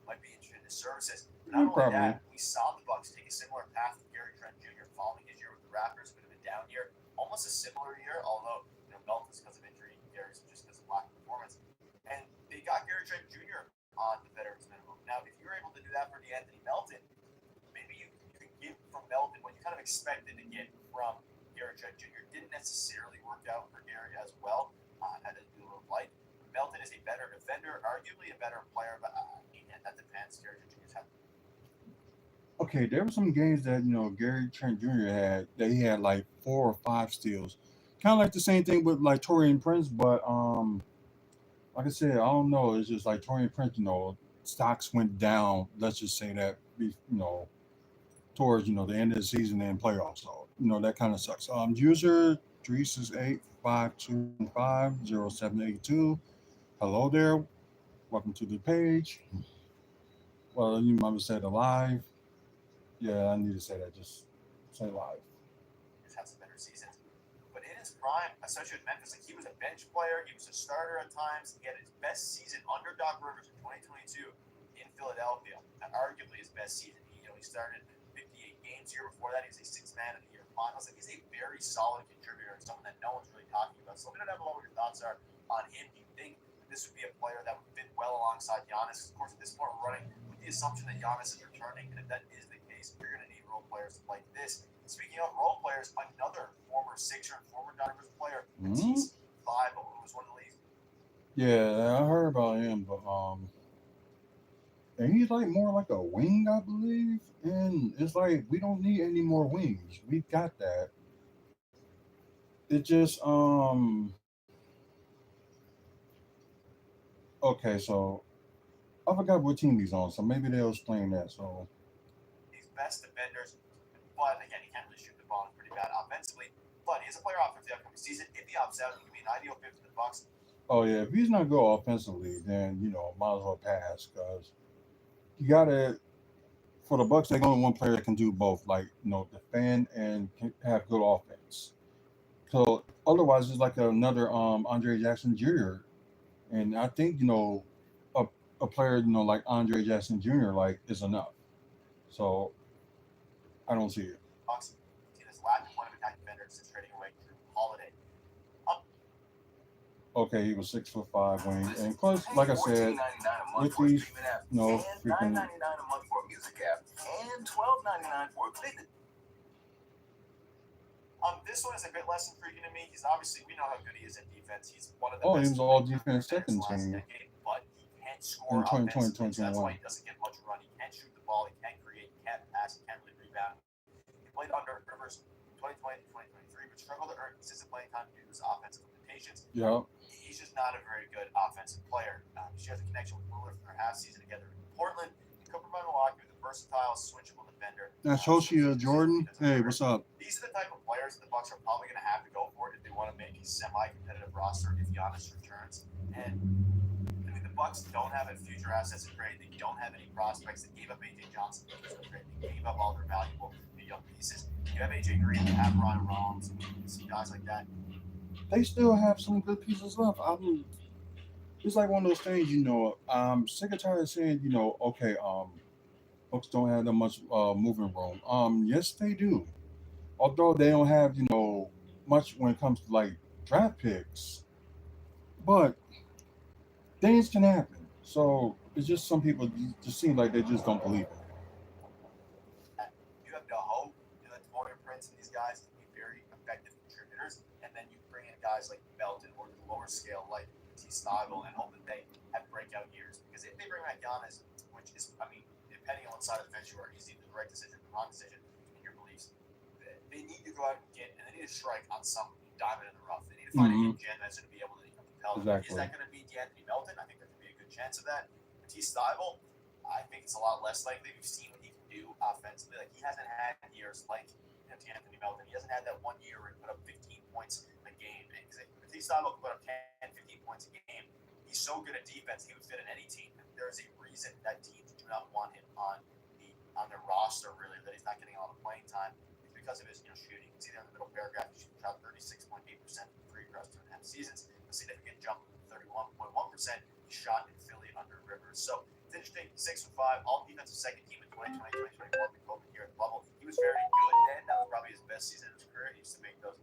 might be interested in his services. Not only that, we saw the Bucks take a similar path with Gary Trent Jr. following his year with the Raptors. It would have been down year, almost a similar year, although Melton's because of injury, Gary's just because of lack of performance. And they got Gary Trent Jr. on the veterans minimum. Now, if you're able to do that for DeAnthony Melton, maybe you can give from Melton what you kind of expected to get from Gary Trent Jr. Didn't necessarily work out for Gary as well, as you would like. Melton is a better defender, arguably a better player, but that depends. Gary Trent Jr.'s had. Okay, there were some games that Gary Trent Jr. had that he had like 4 or 5 steals. Kind of like the same thing with like Taurean Prince, but like I said, I don't know. It's just like Taurean Prince, stocks went down. Let's just say that, towards the end of the season and playoffs. So that kind of sucks. User 368-525-0782. Hello there. Welcome to the page. Well, you might have said alive. Yeah, I need to say that. Just say live. He's had some better seasons. But in his prime, especially with Memphis, he was a bench player. He was a starter at times. He had his best season under Doc Rivers in 2022 in Philadelphia. And arguably his best season. He started 58 games. Year before that, he was a 6th man of the year finals. Like, he's a very solid contributor and someone that no one's really talking about. So let me know down below what your thoughts are on him. Do you think this would be a player that would fit well alongside Giannis? Of course, at this point, we're running with the assumption that Giannis is returning, and if that is the case, you're going to need role players like this. Speaking of role players, another former Sixer and former Dodgers player, Matisse Thybulle, who was one of the league's. Yeah, I heard about him, but and he's like more like a wing, I believe. And it's like we don't need any more wings. We got that. It just okay, so I forgot what team he's on, so maybe they'll explain that. So He's best defenders, but again, he can't really shoot the ball. It's pretty bad offensively. But he has a player off for the upcoming season. If he opts out, he can be an ideal fit for the Bucks. oh yeah, if he's not good offensively, then might as well pass because you gotta for the Bucks. They only one player that can do both, like defend and can have good offense. So otherwise, it's like another Andre Jackson Jr. And I think a a player, like Andre Jackson Jr. Is enough. So I don't see it. Bucks team has lacked a point of attack defender since trading away Drew Holiday. Up Okay, he was 6'5" when, and plus, like I said, with these, freaking. $9.99 a month for a music app and $12.99 for a business. This one is a bit less intriguing to me. He's obviously, we know how good he is at defense. He's one of the Oh, he best was all defense defense second last team decade, but he can't in score 2020, offensively. So that's why 2021. he doesn't get much run. He can't shoot the ball. He can't create. He can't pass. He can't really rebound. He played under Rivers 2020 to 2023, but struggled to earn consistent playing time due to his offensive limitations. Yeah. He's just not a very good offensive player. He shares a connection with Lillard for their half season together in Portland. He could provide Milwaukee with a versatile, switchable defender. That's Hoshia Jordan. Hey, what's up? These are the type of players that the Bucks are probably going to have to go for if they want to make a semi-competitive roster if Giannis returns. And I mean, the Bucks don't have any future assets in trade. They don't have any prospects. They gave up AJ Johnson. They gave up all their valuable young pieces. You have AJ Green, you have Ron Rollins, some guys like that. They still have some good pieces left. I mean, it's like one of those things, I'm sick and tired of saying, okay, Bucks don't have that much moving room. Yes, they do. Although they don't have, much when it comes to draft picks, but things can happen. So it's just some people just seem like they just don't believe it. You have to hope that Torian Prince and these guys can be very effective contributors, and then you bring in guys like Melton or the lower scale like T. Snoggle and hope that they have breakout years. Because if they bring back Giannis, which is, I mean, depending on what side of the fence you are, is either the right decision or the wrong decision in your beliefs, they need to go out and get, and they need to strike on some diamond in the rough. They need to find a young Jan that's going to be able to compel them. Exactly. Is that going to be DeAnthony Melton? I think there could be a good chance of that. Matisse Thybulle, I think it's a lot less likely. We've seen what he can do offensively. Like, he hasn't had years like DeAnthony Melton. He hasn't had that 1 year where he put up 15 points a game. Matisse Thybulle put up 10, 15 points a game. He's so good at defense, he would fit in any team. There's a reason that teams do not want him on their roster, really, that he's not getting a lot of playing time. It's because of his shooting. You see there in the middle paragraph, he shot 36.8% from three across 2.5 seasons, a significant jump from 31.1% he shot in Philly under Rivers. So it's interesting, 6 and 5, all defensive second team in 2020, 2021 with COVID here in the bubble. He was very good then. That was probably his best season of his career. He used to make those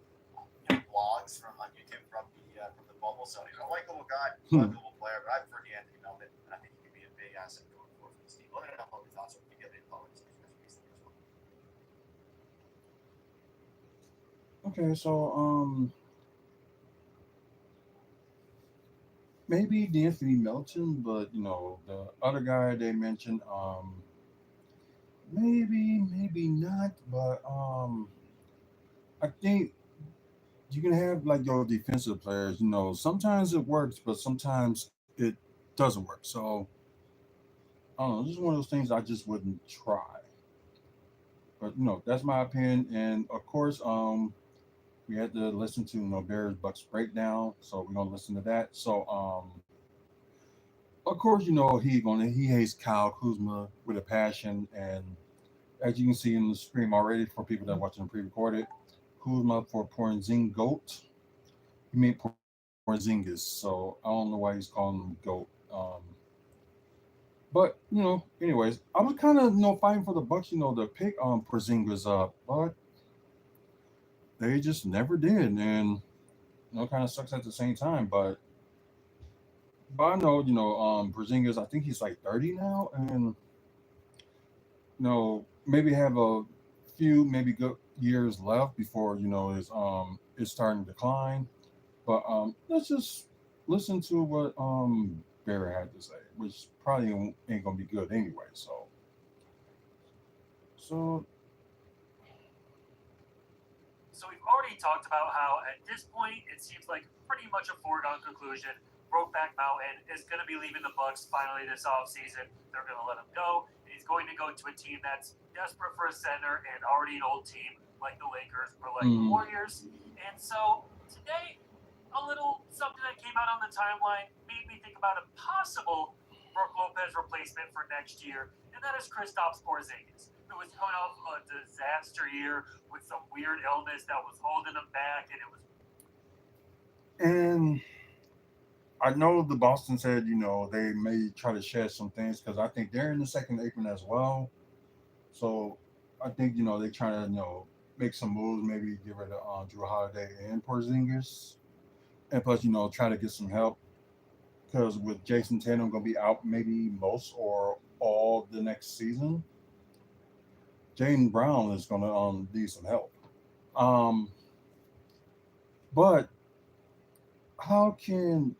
blogs on YouTube from the bubble. So he's a likable guy, likable player, but I prefer DeAnthony Melton, and I think he could be a big asset going forward for this team. Let me know what your thoughts are. You get any thoughts. Okay, so maybe D'Anthony Melton, but the other guy they mentioned, maybe not, but I think you can have your defensive players. Sometimes it works, but sometimes it doesn't work. So I don't know. This is one of those things I just wouldn't try. But that's my opinion. And of course, we had to listen to Bears Bucks breakdown, so we're gonna listen to that. So of course, he hates Kyle Kuzma with a passion, and as you can see in the screen already for people that are watching pre-recorded, Kuzma for Porzingis. He made Porzingis, so I don't know why he's calling him Goat. But anyways, I was kind of fighting for the Bucks, to pick Porzingis up, but they just never did, and kind of sucks at the same time. But I know Porzingis. I think he's 30 now, and maybe have a few maybe good years left before is starting to decline. But let's just listen to what Barry had to say, which probably ain't gonna be good anyway. So So we've already talked about how at this point it seems like pretty much a foregone conclusion. Brokeback Mountain is going to be leaving the Bucks finally this offseason. They're going to let him go. And he's going to go to a team that's desperate for a center and already an old team like the Lakers or like the Warriors. And so today, a little something that came out on the timeline made me think about a possible Brook Lopez replacement for next year, and that is Kristaps Porzingis, who was coming off a disaster year with some weird illness that was holding him back, and it was. And I know the Boston said, they may try to shed some things because I think they're in the second apron as well. So I think, they trying to, make some moves, maybe get rid of Drew Holiday and Porzingis. And plus, try to get some help because with Jason Tatum going to be out maybe most or all the next season, Jayden Brown is going to need some help. Um, but how can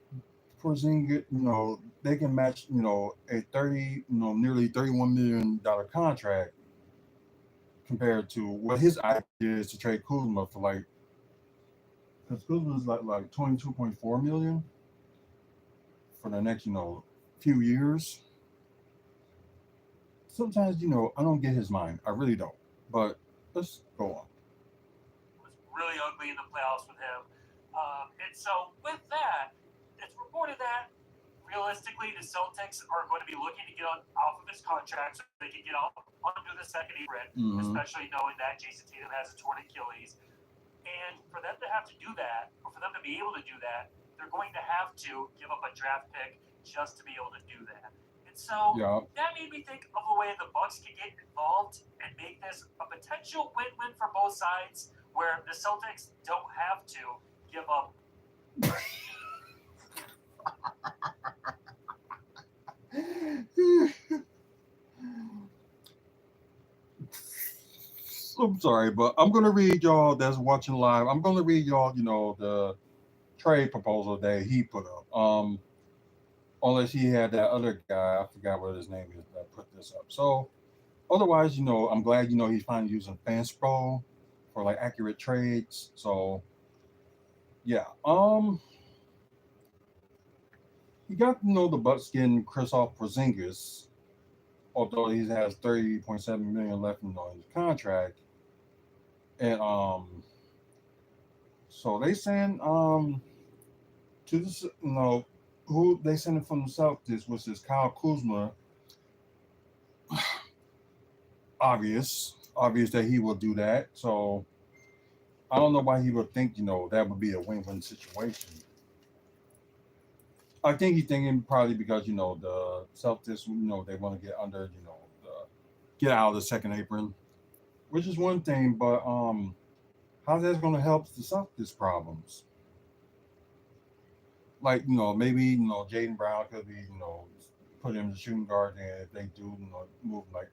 Porzingis, they can match, a 30, nearly $31 million contract compared to what his idea is to trade Kuzma for like, because Kuzma's like 22.4 million for the next, few years. Sometimes, I don't get his mind. I really don't. But let's go on. Was really ugly in the playoffs with him. And so with that, it's reported that realistically the Celtics are going to be looking to get off of his contract so they can get off under the second apron, especially knowing that Jason Tatum has a torn Achilles. And for them to have to do that, or for them to be able to do that, they're going to have to give up a draft pick just to be able to do that. And so that made me think of a way the Bucks can get involved and make this a potential win-win for both sides, where the Celtics don't have to give up. I'm sorry, but I'm gonna read y'all that's watching live. I'm gonna read y'all, the trade proposal that he put up. Unless he had that other guy, I forgot what his name is, that put this up. So otherwise, I'm glad he's finally using FanSpro for like accurate trades. So yeah, he got the Bucks getting Kristaps Porzingis, although he has 30.7 million left in his contract, and so they send to this who they sent it from the Celtics, which is Kyle Kuzma. Obvious that he will do that. So I don't know why he would think that would be a win-win situation. I think he's thinking probably because the Celtics they want to get under get out of the second apron, which is one thing, but how's that going to help the Celtics problems? Like maybe Jaden Brown could be put him in the shooting guard, and if they do move like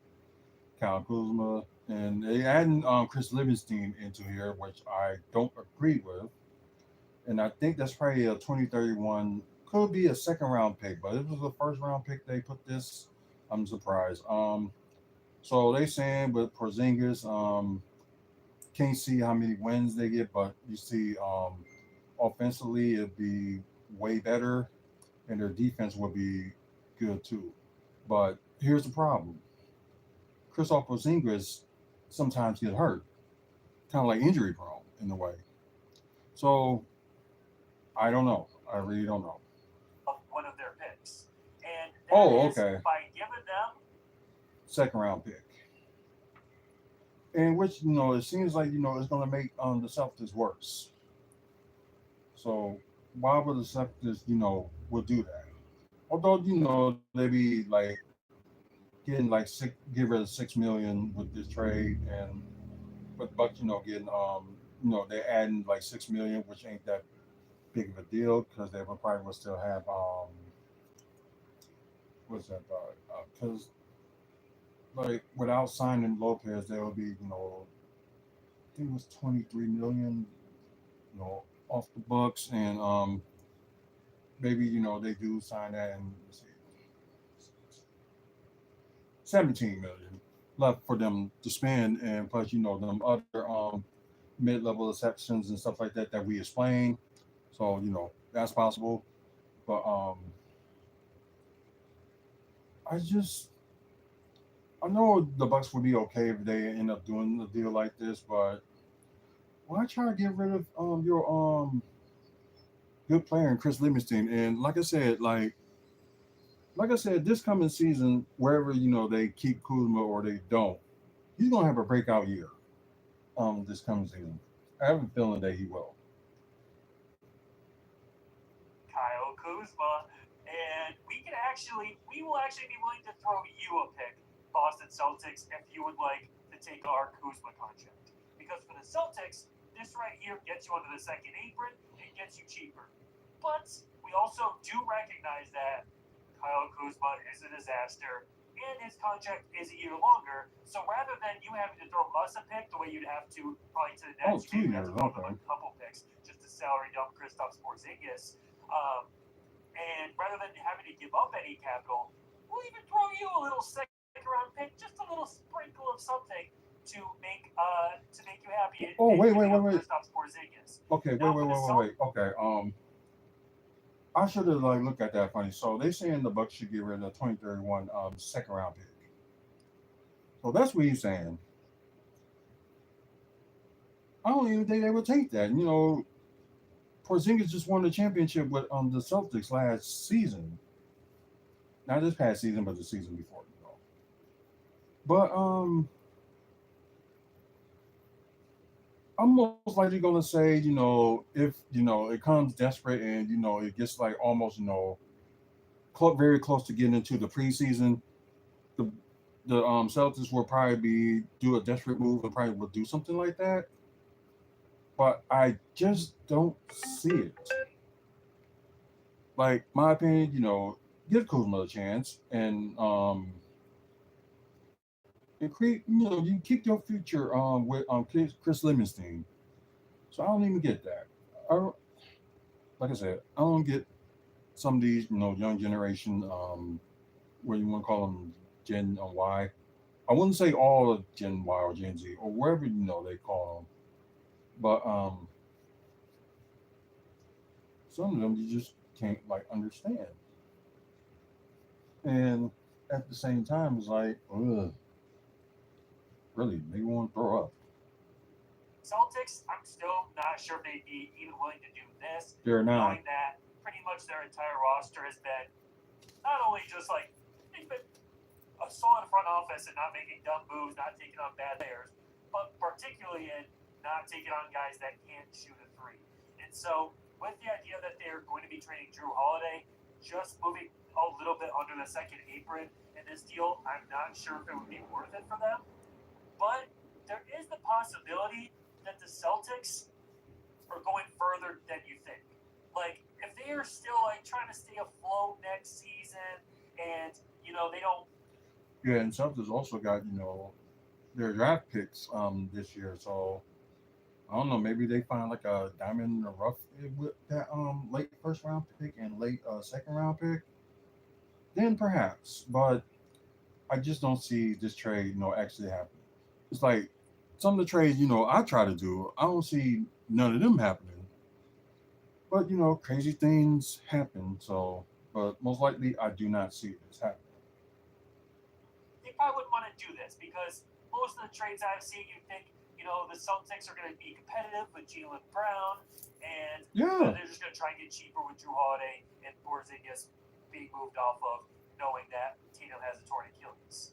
Kyle Kuzma, and they adding Chris Livingston into here, which I don't agree with. And I think that's probably a 2031, could be a second round pick, but it was the first round pick they put this. I'm surprised. So they saying with Porzingis, can't see how many wins they get, but you see, offensively it'd be way better, and their defense would be good too. But here's the problem: Kristaps Porzingis sometimes get hurt, kind of like injury prone in a way. So I don't know. I really don't know. Of one of their picks, and that is Okay. by giving them Second round pick. And which it seems like it's going to make the Celtics worse. So why would the Celtics would do that? Although they be like getting like get rid of 6 million with this trade, and but getting they're adding like 6 million, which ain't that big of a deal because they would probably will still have what's that because like without signing Lopez there will be I think it was 23 million off the books, and maybe they do sign that, and let's see, 17 million left for them to spend, and plus them other mid-level exceptions and stuff like that that we explained. So that's possible, but I just I know the Bucks would be okay if they end up doing a deal like this, but why try to get rid of your good player in Chris Livingston? And like I said, this coming season, wherever they keep Kuzma or they don't, he's gonna have a breakout year. This coming season, I have a feeling that he will. Kyle Kuzma. Kuzma, and we will actually be willing to throw you a pick, Boston Celtics, if you would like to take our Kuzma contract. Because for the Celtics, this right here gets you under the second apron and gets you cheaper. But we also do recognize that Kyle Kuzma is a disaster and his contract is a year longer. So rather than you having to throw us a pick the way you'd have to probably to the Nets, Oh, 2 maybe have years, to throw them okay. a couple picks just to salary dump Kristaps Porzingis. And rather than having to give up any capital, we'll even throw you a little second round pick, just a little sprinkle of something to make you happy. Oh, wait. Kristaps Porzingis. Okay, Now, wait. Okay, I should have looked at that funny. So they saying the Bucks should get rid of the 2031 second round pick. So that's what he's saying. I don't even think they would take that. Porzingis just won the championship with the Celtics last season. Not this past season, but the season before. But I'm most likely gonna say, if it comes desperate and it gets almost very close to getting into the preseason, the Celtics will probably do a desperate move and probably will do something like that. But I just don't see it. Like my opinion, give Kuzma a chance and create. You keep your future with Chris Livingston. So I don't even get that. Like I said, I don't get some of these young generation what you want to call them Gen Y. I wouldn't say all of Gen Y or Gen Z or wherever they call them, but some of them you just can't understand. And at the same time, it's like, ugh, really, they want to throw up. Celtics, I'm still not sure they'd be even willing to do this, They're not. knowing that pretty much their entire roster has been not only just they've been a solid front office and not making dumb moves, not taking on bad players, but particularly in not taking on guys that can't shoot a three. And so, with the idea that they're going to be trading Drew Holiday, just moving a little bit under the second apron in this deal, I'm not sure if it would be worth it for them. But there is the possibility that the Celtics are going further than you think. If they are still trying to stay afloat next season, and they don't. Yeah, and Celtics also got their draft picks this year, so I don't know. Maybe they find a diamond in the rough with that late first round pick and late second round pick. Then perhaps, but I just don't see this trade actually happening. It's like some of the trades I try to do. I don't see none of them happening. But crazy things happen. So, but most likely I do not see this happening. They probably wouldn't want to do this because most of the trades I've seen, you think the Celtics are going to be competitive with Jaylen Brown, and Yeah. they're just going to try and get cheaper with Drew Holiday and Porzingis being moved off of, knowing that Tatum has a torn Achilles.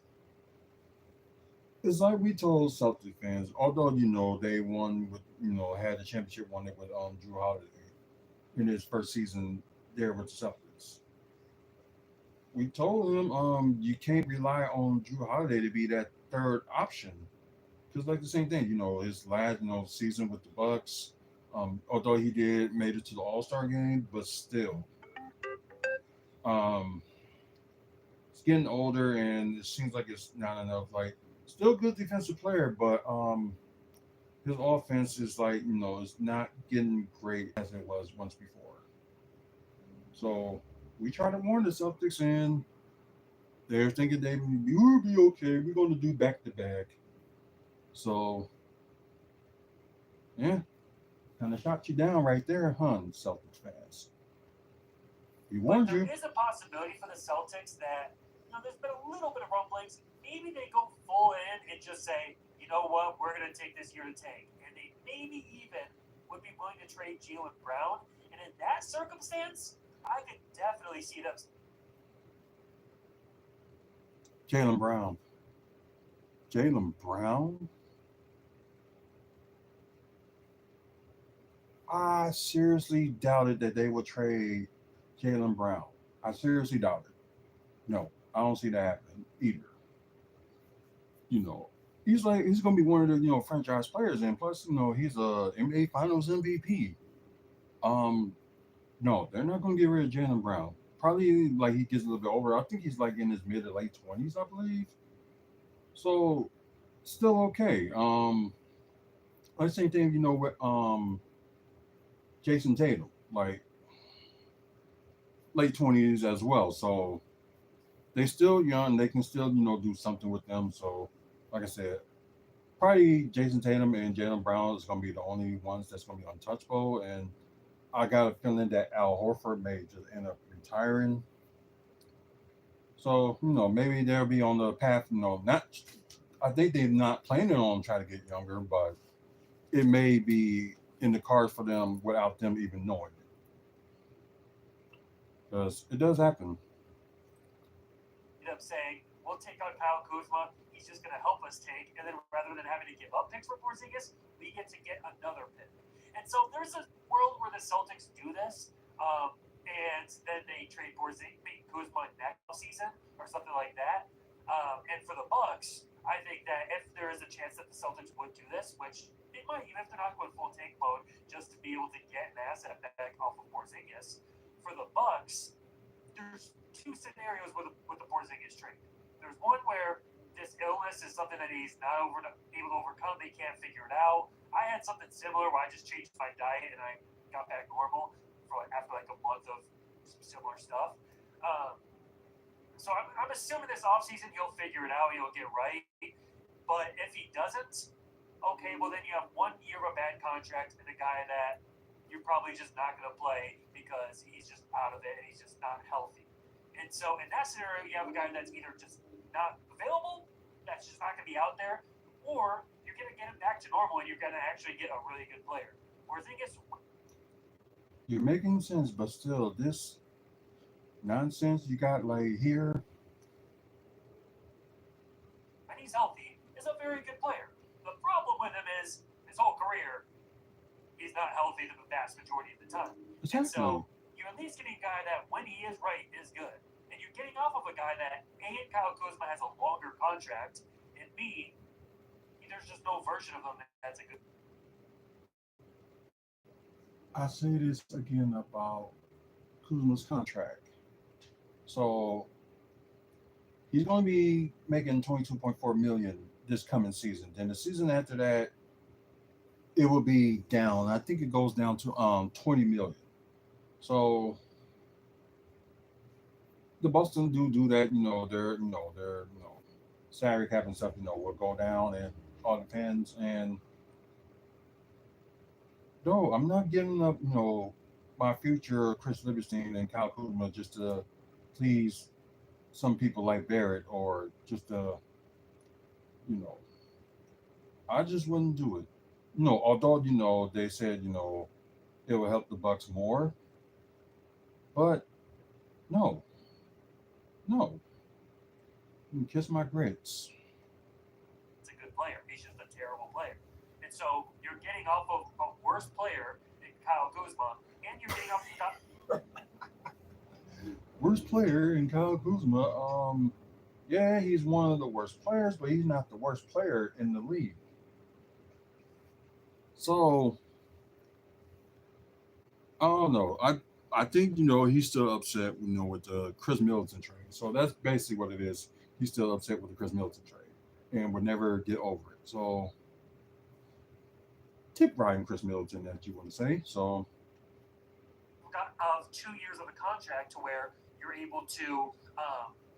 It's like we told Celtic fans, although they won with had the championship won it with Drew Holiday in his first season there with the Celtics. We told him you can't rely on Drew Holiday to be that third option because the same thing, his last season with the Bucks, although he did made it to the All Star game, but still, um, it's getting older and it seems like it's not enough. Still a good defensive player, but his offense is it's not getting great as it was once before. So we try to warn the Celtics, and they're thinking you'll be okay. We're going to do back to back. So yeah, kind of shot you down right there, huh, Celtics fans? We warned There you. is a possibility for the Celtics that there's been a little bit of rumblings. Maybe they go full in and just say, you know what, we're going to take this year to tank, and they maybe even would be willing to trade Jaylen Brown. And in that circumstance, I could definitely see them. Jaylen Brown. Jaylen Brown? I seriously doubted that they would trade Jaylen Brown. I seriously doubt it. No, I don't see that happening either. You know, he's gonna be one of the franchise players, and plus he's a NBA Finals MVP. Um, no, they're not gonna get rid of Jaylen Brown. Probably like he gets a little bit older. I think he's like in his mid to late 20s, I believe. So still okay. Like same thing, with Jason Tatum, like late 20s as well. So they still young. They can still do something with them. So like I said, probably Jason Tatum and Jaylen Brown is going to be the only ones that's going to be untouchable. And I got a feeling that Al Horford may just end up retiring. So maybe they'll be on the path. Not. I think they're not planning on trying to get younger, but it may be in the cards for them without them even knowing it. Because it does happen. End up saying, we'll take on Kyle Kuzma. He's just going to help us take. And then rather than having to give up picks for Porzingis, we get to get another pick. And so there's a world where the Celtics do this, and then they trade Kuzma next season or something like that. And for the Bucks, I think that if there is a chance that the Celtics would do this, which they might, even if they're not going full tank mode, just to be able to get an asset back off of Porzingis. For the Bucks, there's two scenarios with the Porzingis trade. There's one where this illness is something that he's not able to overcome. They can't figure it out. I had something similar where I just changed my diet and I got back normal after like a month of some similar stuff. So I'm assuming this offseason he'll figure it out. He'll get right. But if he doesn't, okay, well then you have 1 year of a bad contract and a guy that you're probably just not going to play because he's just out of it and he's just not healthy. And so in that scenario, you have a guy that's either just not available, that's just not going to be out there, or you're going to get him back to normal and you're going to actually get a really good player. Porzingis, You're making sense, but still, this nonsense you got like here. when he's healthy, is a very good player. The problem with him is his whole career, he's not healthy the vast majority of the time. Exactly. And so you're at least getting a guy that, when he is right, is good. And you're getting off of a guy that, A, Kyle Kuzma has a longer contract, and B, there's just no version of him that's a good. I say this again about Kuzma's contract. So he's going to be making 22.4 million this coming season. Then the season after that, it will be down. I think it goes down to 20 million. So the Boston do that. Their salary cap and stuff. Will go down and all depends. And no, I'm not giving up. My future Chris Livingston and Kyle Kuzma just to please some people like Barrett or just I just wouldn't do it. Although they said it will help the Bucks more, but no, no, you can kiss my grits. It's a good player. He's just a terrible player. And so you're getting off of a worse player in Kyle Kuzma, and you're getting off of Worst player in Kyle Kuzma. Yeah, he's one of the worst players, but he's not the worst player in the league. So I don't know. I think he's still upset. With the Chris Middleton trade. So that's basically what it is. He's still upset with the Chris Middleton trade, and would never get over it. So tip riding Chris Middleton, that you want to say. So of 2 years of a contract to where you're able to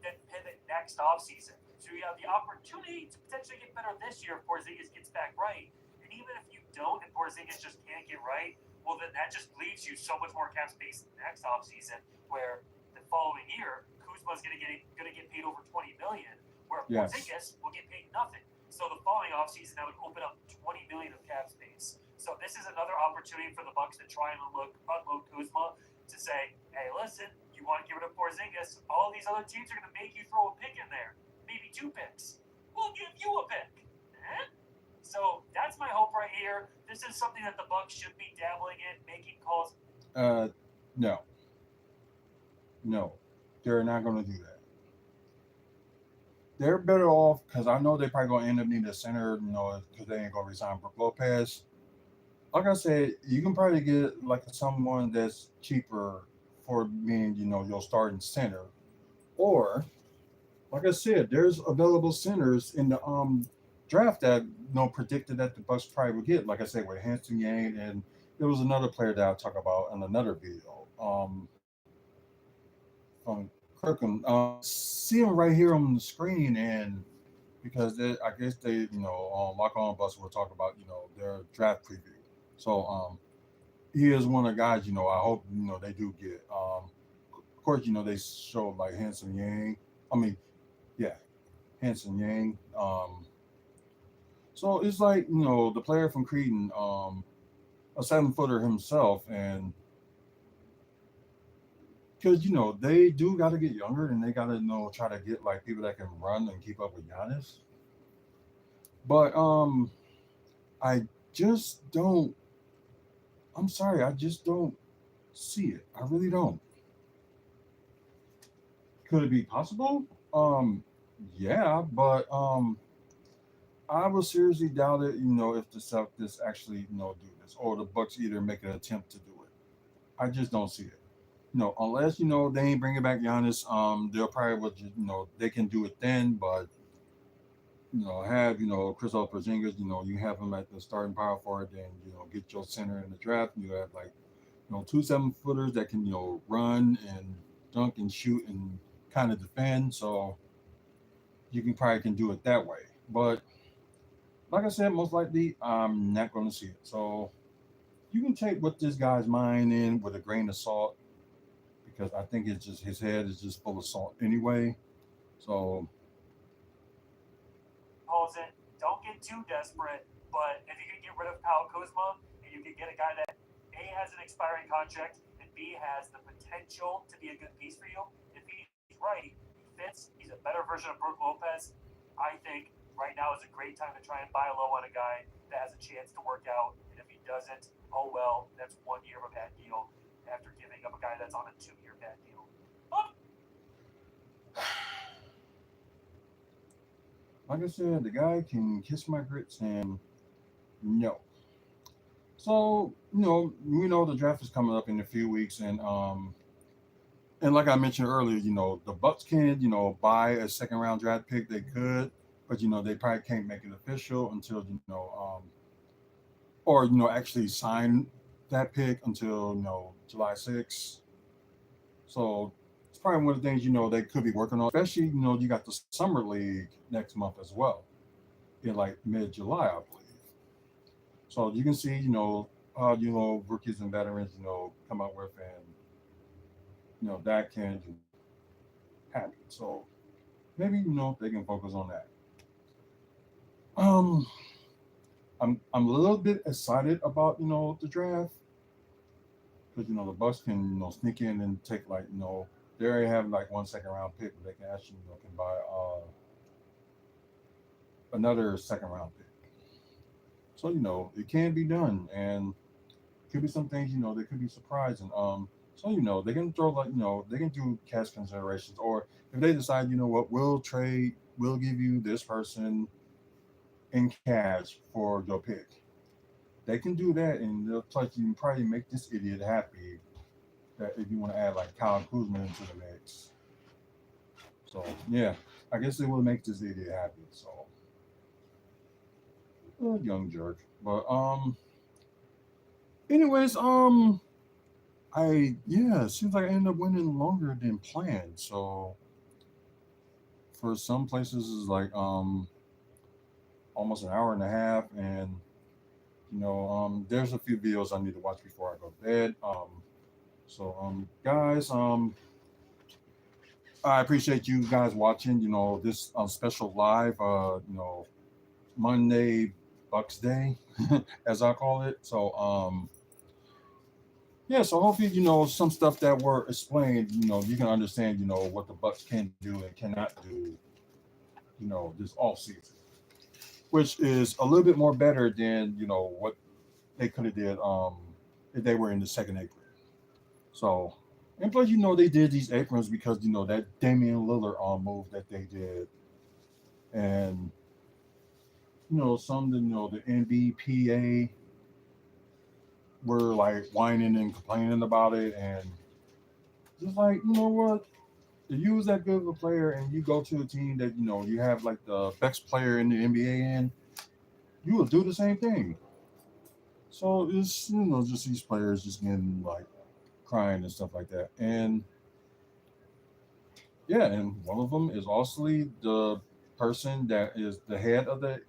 then pivot next offseason. So you have the opportunity to potentially get better this year if Porzingis gets back right. And even if you don't and Porzingis just can't get right, well, then that just leaves you so much more cap space next offseason, where the following year, Kuzma's going to get paid over $20 million, where Yes. Porzingis will get paid nothing. So the following offseason, that would open up $20 million of cap space. So this is another opportunity for the Bucks to try and unload Kuzma to say, hey, listen, you want to give it to Porzingis? All these other teams are going to make you throw a pick in there, maybe 2 picks. We'll give you a pick. So that's my hope right here. This is something that the Bucks should be dabbling in, making calls. No. No, they're not going to do that. They're better off because I know they're probably going to end up needing a center, because they ain't going to resign Brook Lopez. Like I said, you can probably get like someone that's cheaper for being, your starting center. Or, like I said, there's available centers in the draft that predicted that the Bucks probably would get. Like I said, with Hanson Yang, and there was another player that I'll talk about in another video. From Kirkham, see him right here on the screen, and because I guess they, on Lock On Bus will talk about, their draft preview. So he is one of the guys, I hope, they do get. Of course, they showed like Hanson Yang. I mean, yeah, Hanson Yang. So it's like, the player from Cretan, a 7-footer himself, and because they do got to get younger, and they got to try to get like people that can run and keep up with Giannis. But I just don't. I'm sorry, I just don't see it. I really don't. Could it be possible? Yeah, but I would seriously doubt it. If the Celtics actually do this, or the Bucks either make an attempt to do it. I just don't see it. Unless they ain't bringing back Giannis, they'll probably would just, they can do it then, but have Chris Porzingis, you have him at the starting power forward, then get your center in the draft. You have like 2 7-footers that can run and dunk and shoot and kind of defend. So you can do it that way. But like I said, most likely I'm not going to see it. So you can take what this guy's mind in with a grain of salt, because I think it's just his head is just full of salt anyway. So Paulson, don't get too desperate, but if you can get rid of Kyle Kuzma and you can get a guy that A has an expiring contract and B has the potential to be a good piece for you, if he's right, he fits, he's a better version of Brook Lopez, I think right now is a great time to try and buy low on a guy that has a chance to work out. And if he doesn't, oh well, that's 1 year of a bad deal after giving up a guy that's on a 2-year bad deal. like I said, the guy can kiss my grits and no. So, we know the draft is coming up in a few weeks, and like I mentioned earlier, the Bucks can, buy a second round draft pick. They could, but they probably can't make it official until or actually sign that pick until July 6th. So it's probably one of the things they could be working on. Especially you got the summer league next month as well, in like mid-July, I believe. So you can see rookies and veterans come out with, and that can happen. So maybe they can focus on that. Um, I'm a little bit excited about the draft, because the Bucks can sneak in and take like they already have like 1 second-round pick, but they can actually can buy another second-round pick. So it can be done, and could be some things that could be surprising. So they can throw like they can do cash considerations, or if they decide what, we'll give you this person in cash for your pick. They can do that, and they'll plus you can probably make this idiot happy. That if you want to add like Kyle Kuzma into the mix, so yeah, I guess it will make this idiot happy. So young jerk, but anyways, it seems like I ended up winning longer than planned. So for some places it's like almost an hour and a half, and there's a few videos I need to watch before I go to bed. So guys, I appreciate you guys watching. This special live. Monday Bucks Day, as I call it. So yeah, so hopefully, some stuff that were explained, you can understand, what the Bucks can do and cannot do, this off season, which is a little bit more better than, what they could have did if they were in the second April. So And plus, they did these aprons because that Damian Lillard move that they did, and some the NBPA were like whining and complaining about it, and just like what, if you was that good of a player and you go to a team that you have like the best player in the NBA in, you will do the same thing. So it's just these players just getting like crying and stuff like that, and yeah, and one of them is also the person that is the head of the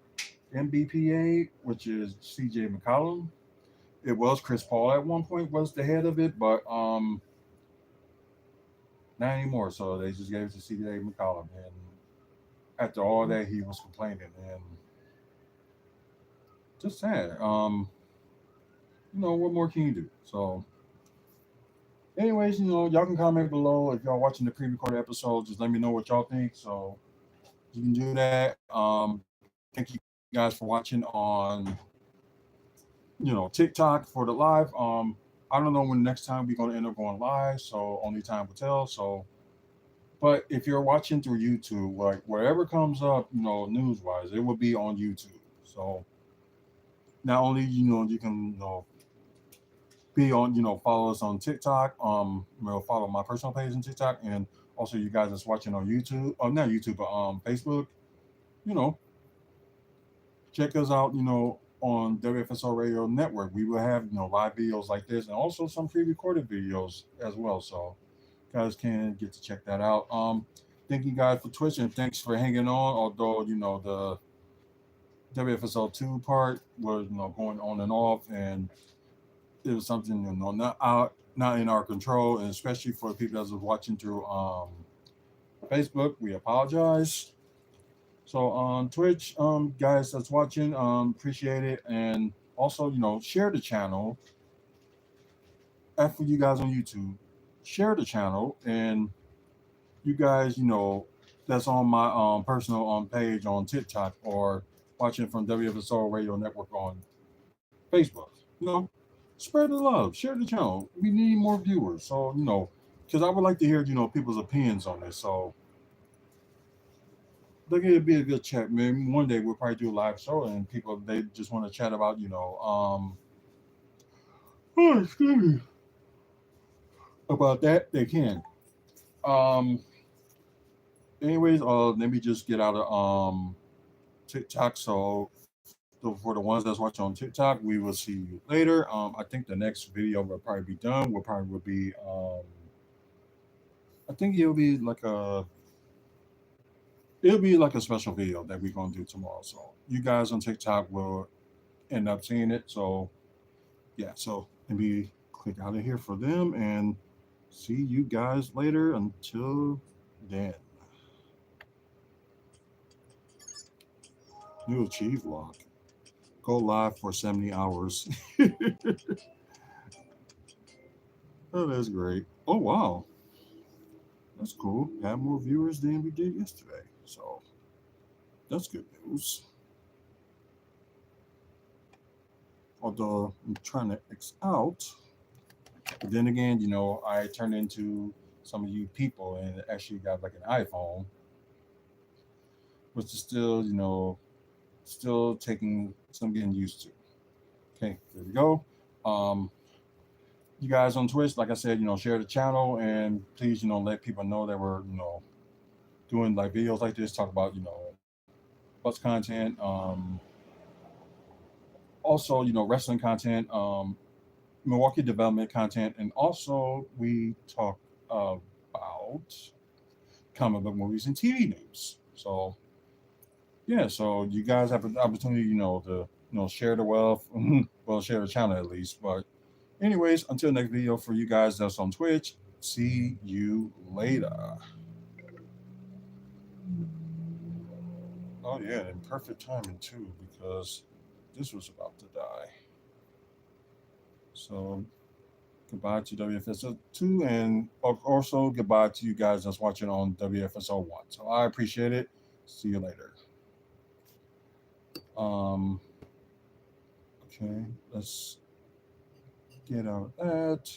NBPA, which is CJ McCollum. It was Chris Paul at one point was the head of it, but not anymore. So they just gave it to CJ McCollum, and after all that, he was complaining and just sad. What more can you do? So, anyways, y'all can comment below if y'all watching the pre-recorded episode. Just let me know what y'all think. So you can do that. Thank you guys for watching on TikTok for the live. I don't know when the next time we're gonna end up going live, so only time will tell. So, but if you're watching through YouTube, like wherever comes up, news wise, it will be on YouTube. So not only you can be on follow us on TikTok, follow my personal page on TikTok, and also you guys that's watching on YouTube, not YouTube, but Facebook, you know check us out, on WFSO Radio Network. We will have, live videos like this and also some pre-recorded videos as well. So guys can get to check that out. Thank you guys for Twitch and thanks for hanging on. Although, the WFSO 2 part was, going on and off, and it was something, not in our control, and especially for the people that was watching through Facebook, we apologize. So on Twitch, guys that's watching, appreciate it, and also share the channel. And for you guys on YouTube, share the channel, and you guys, that's on my personal page on TikTok or watching from WFSO Radio Network on Facebook. Spread the love, share the channel. We need more viewers, so because I would like to hear people's opinions on this. So look, it'd be a good chat, man. One day we'll probably do a live show, and people they just want to chat about, oh, excuse me, about that they can. Um, anyways, let me just get out of TikTok. So for the ones that's watching on TikTok, we will see you later. I think the next video will probably be done. Will probably will be I think it'll be like a special video that we're gonna do tomorrow. So you guys on TikTok will end up seeing it. So yeah, so let me click out of here for them and see you guys later. Until then, new achieve lock. Go live for 70 hours. Oh, that's great. Oh wow, that's cool. Have more viewers than we did yesterday. So that's good news. Although I'm trying to X out. But then again, I turned into some of you people and actually got like an iPhone, which is still, still taking some getting used to. Okay, there we go. Um, you guys on Twitch, like I said, share the channel and please, let people know that we're, doing like videos like this, talk about, bus content, also, wrestling content, Milwaukee development content, and also we talk about comic book movies and TV news. So yeah, so you guys have an opportunity, to share the wealth, well, share the channel at least. But anyways, until next video for you guys that's on Twitch, see you later. Oh yeah, and perfect timing too because this was about to die. So goodbye to WFSO 2, and also goodbye to you guys that's watching on WFSO 1. So I appreciate it. See you later. Okay, let's get out of that.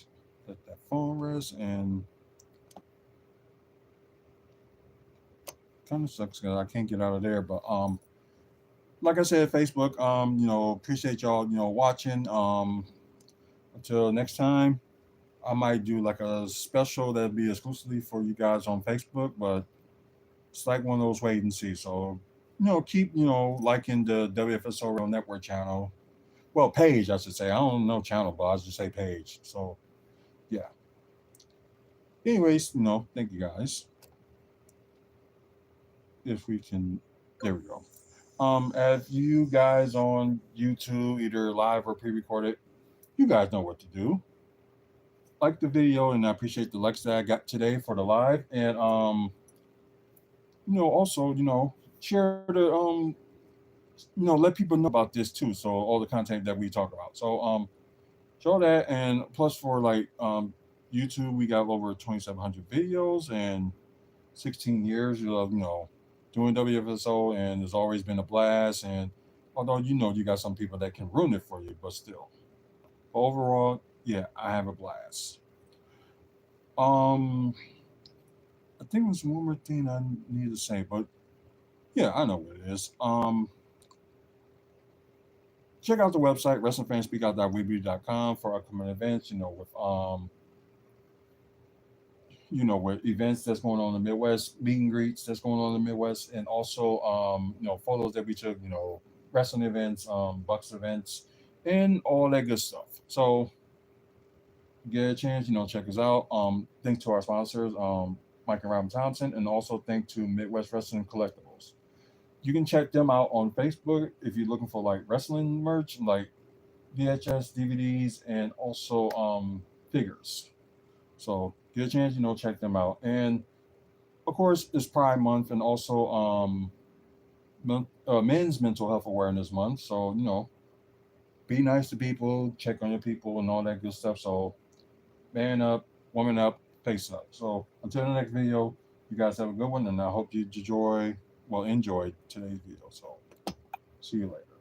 let that phone rest. And kind of sucks because I can't get out of there. But like I said, Facebook, appreciate y'all, watching. Until next time, I might do like a special that'll be exclusively for you guys on Facebook, but it's like one of those wait and see. So, keep, liking the WFSO Radio Network channel. Well, page, I should say. I don't know channel, but I just say page. So, yeah. Anyways, thank you guys. If we can, there we go. If you guys on YouTube, either live or pre-recorded, you guys know what to do. Like the video, and I appreciate the likes that I got today for the live. And also, share the let people know about this too. So all the content that we talk about. So show that, and plus for like YouTube, we got over 2,700 videos and 16 years of doing WFSO, and it's always been a blast. And although you got some people that can ruin it for you, but still, overall, yeah, I have a blast. I think there's one more thing I need to say, but yeah, I know what it is. Check out the website wrestlingfanspeakout.weebly.com for upcoming events. With events that's going on in the Midwest, meet and greets that's going on in the Midwest, and also photos that we took, wrestling events, Bucks events, and all that good stuff. So get a chance, check us out. Thanks to our sponsors, Mike and Robin Thompson, and also thank to Midwest Wrestling Collectibles. You can check them out on Facebook if you're looking for like wrestling merch, like VHS, DVDs, and also figures. So get a chance, check them out. And of course, it's Pride Month, and also Men's Mental Health Awareness Month. So be nice to people, check on your people, and all that good stuff. So man up, woman up, face up. So until the next video, you guys have a good one, and I hope you enjoy today's video. So see you later.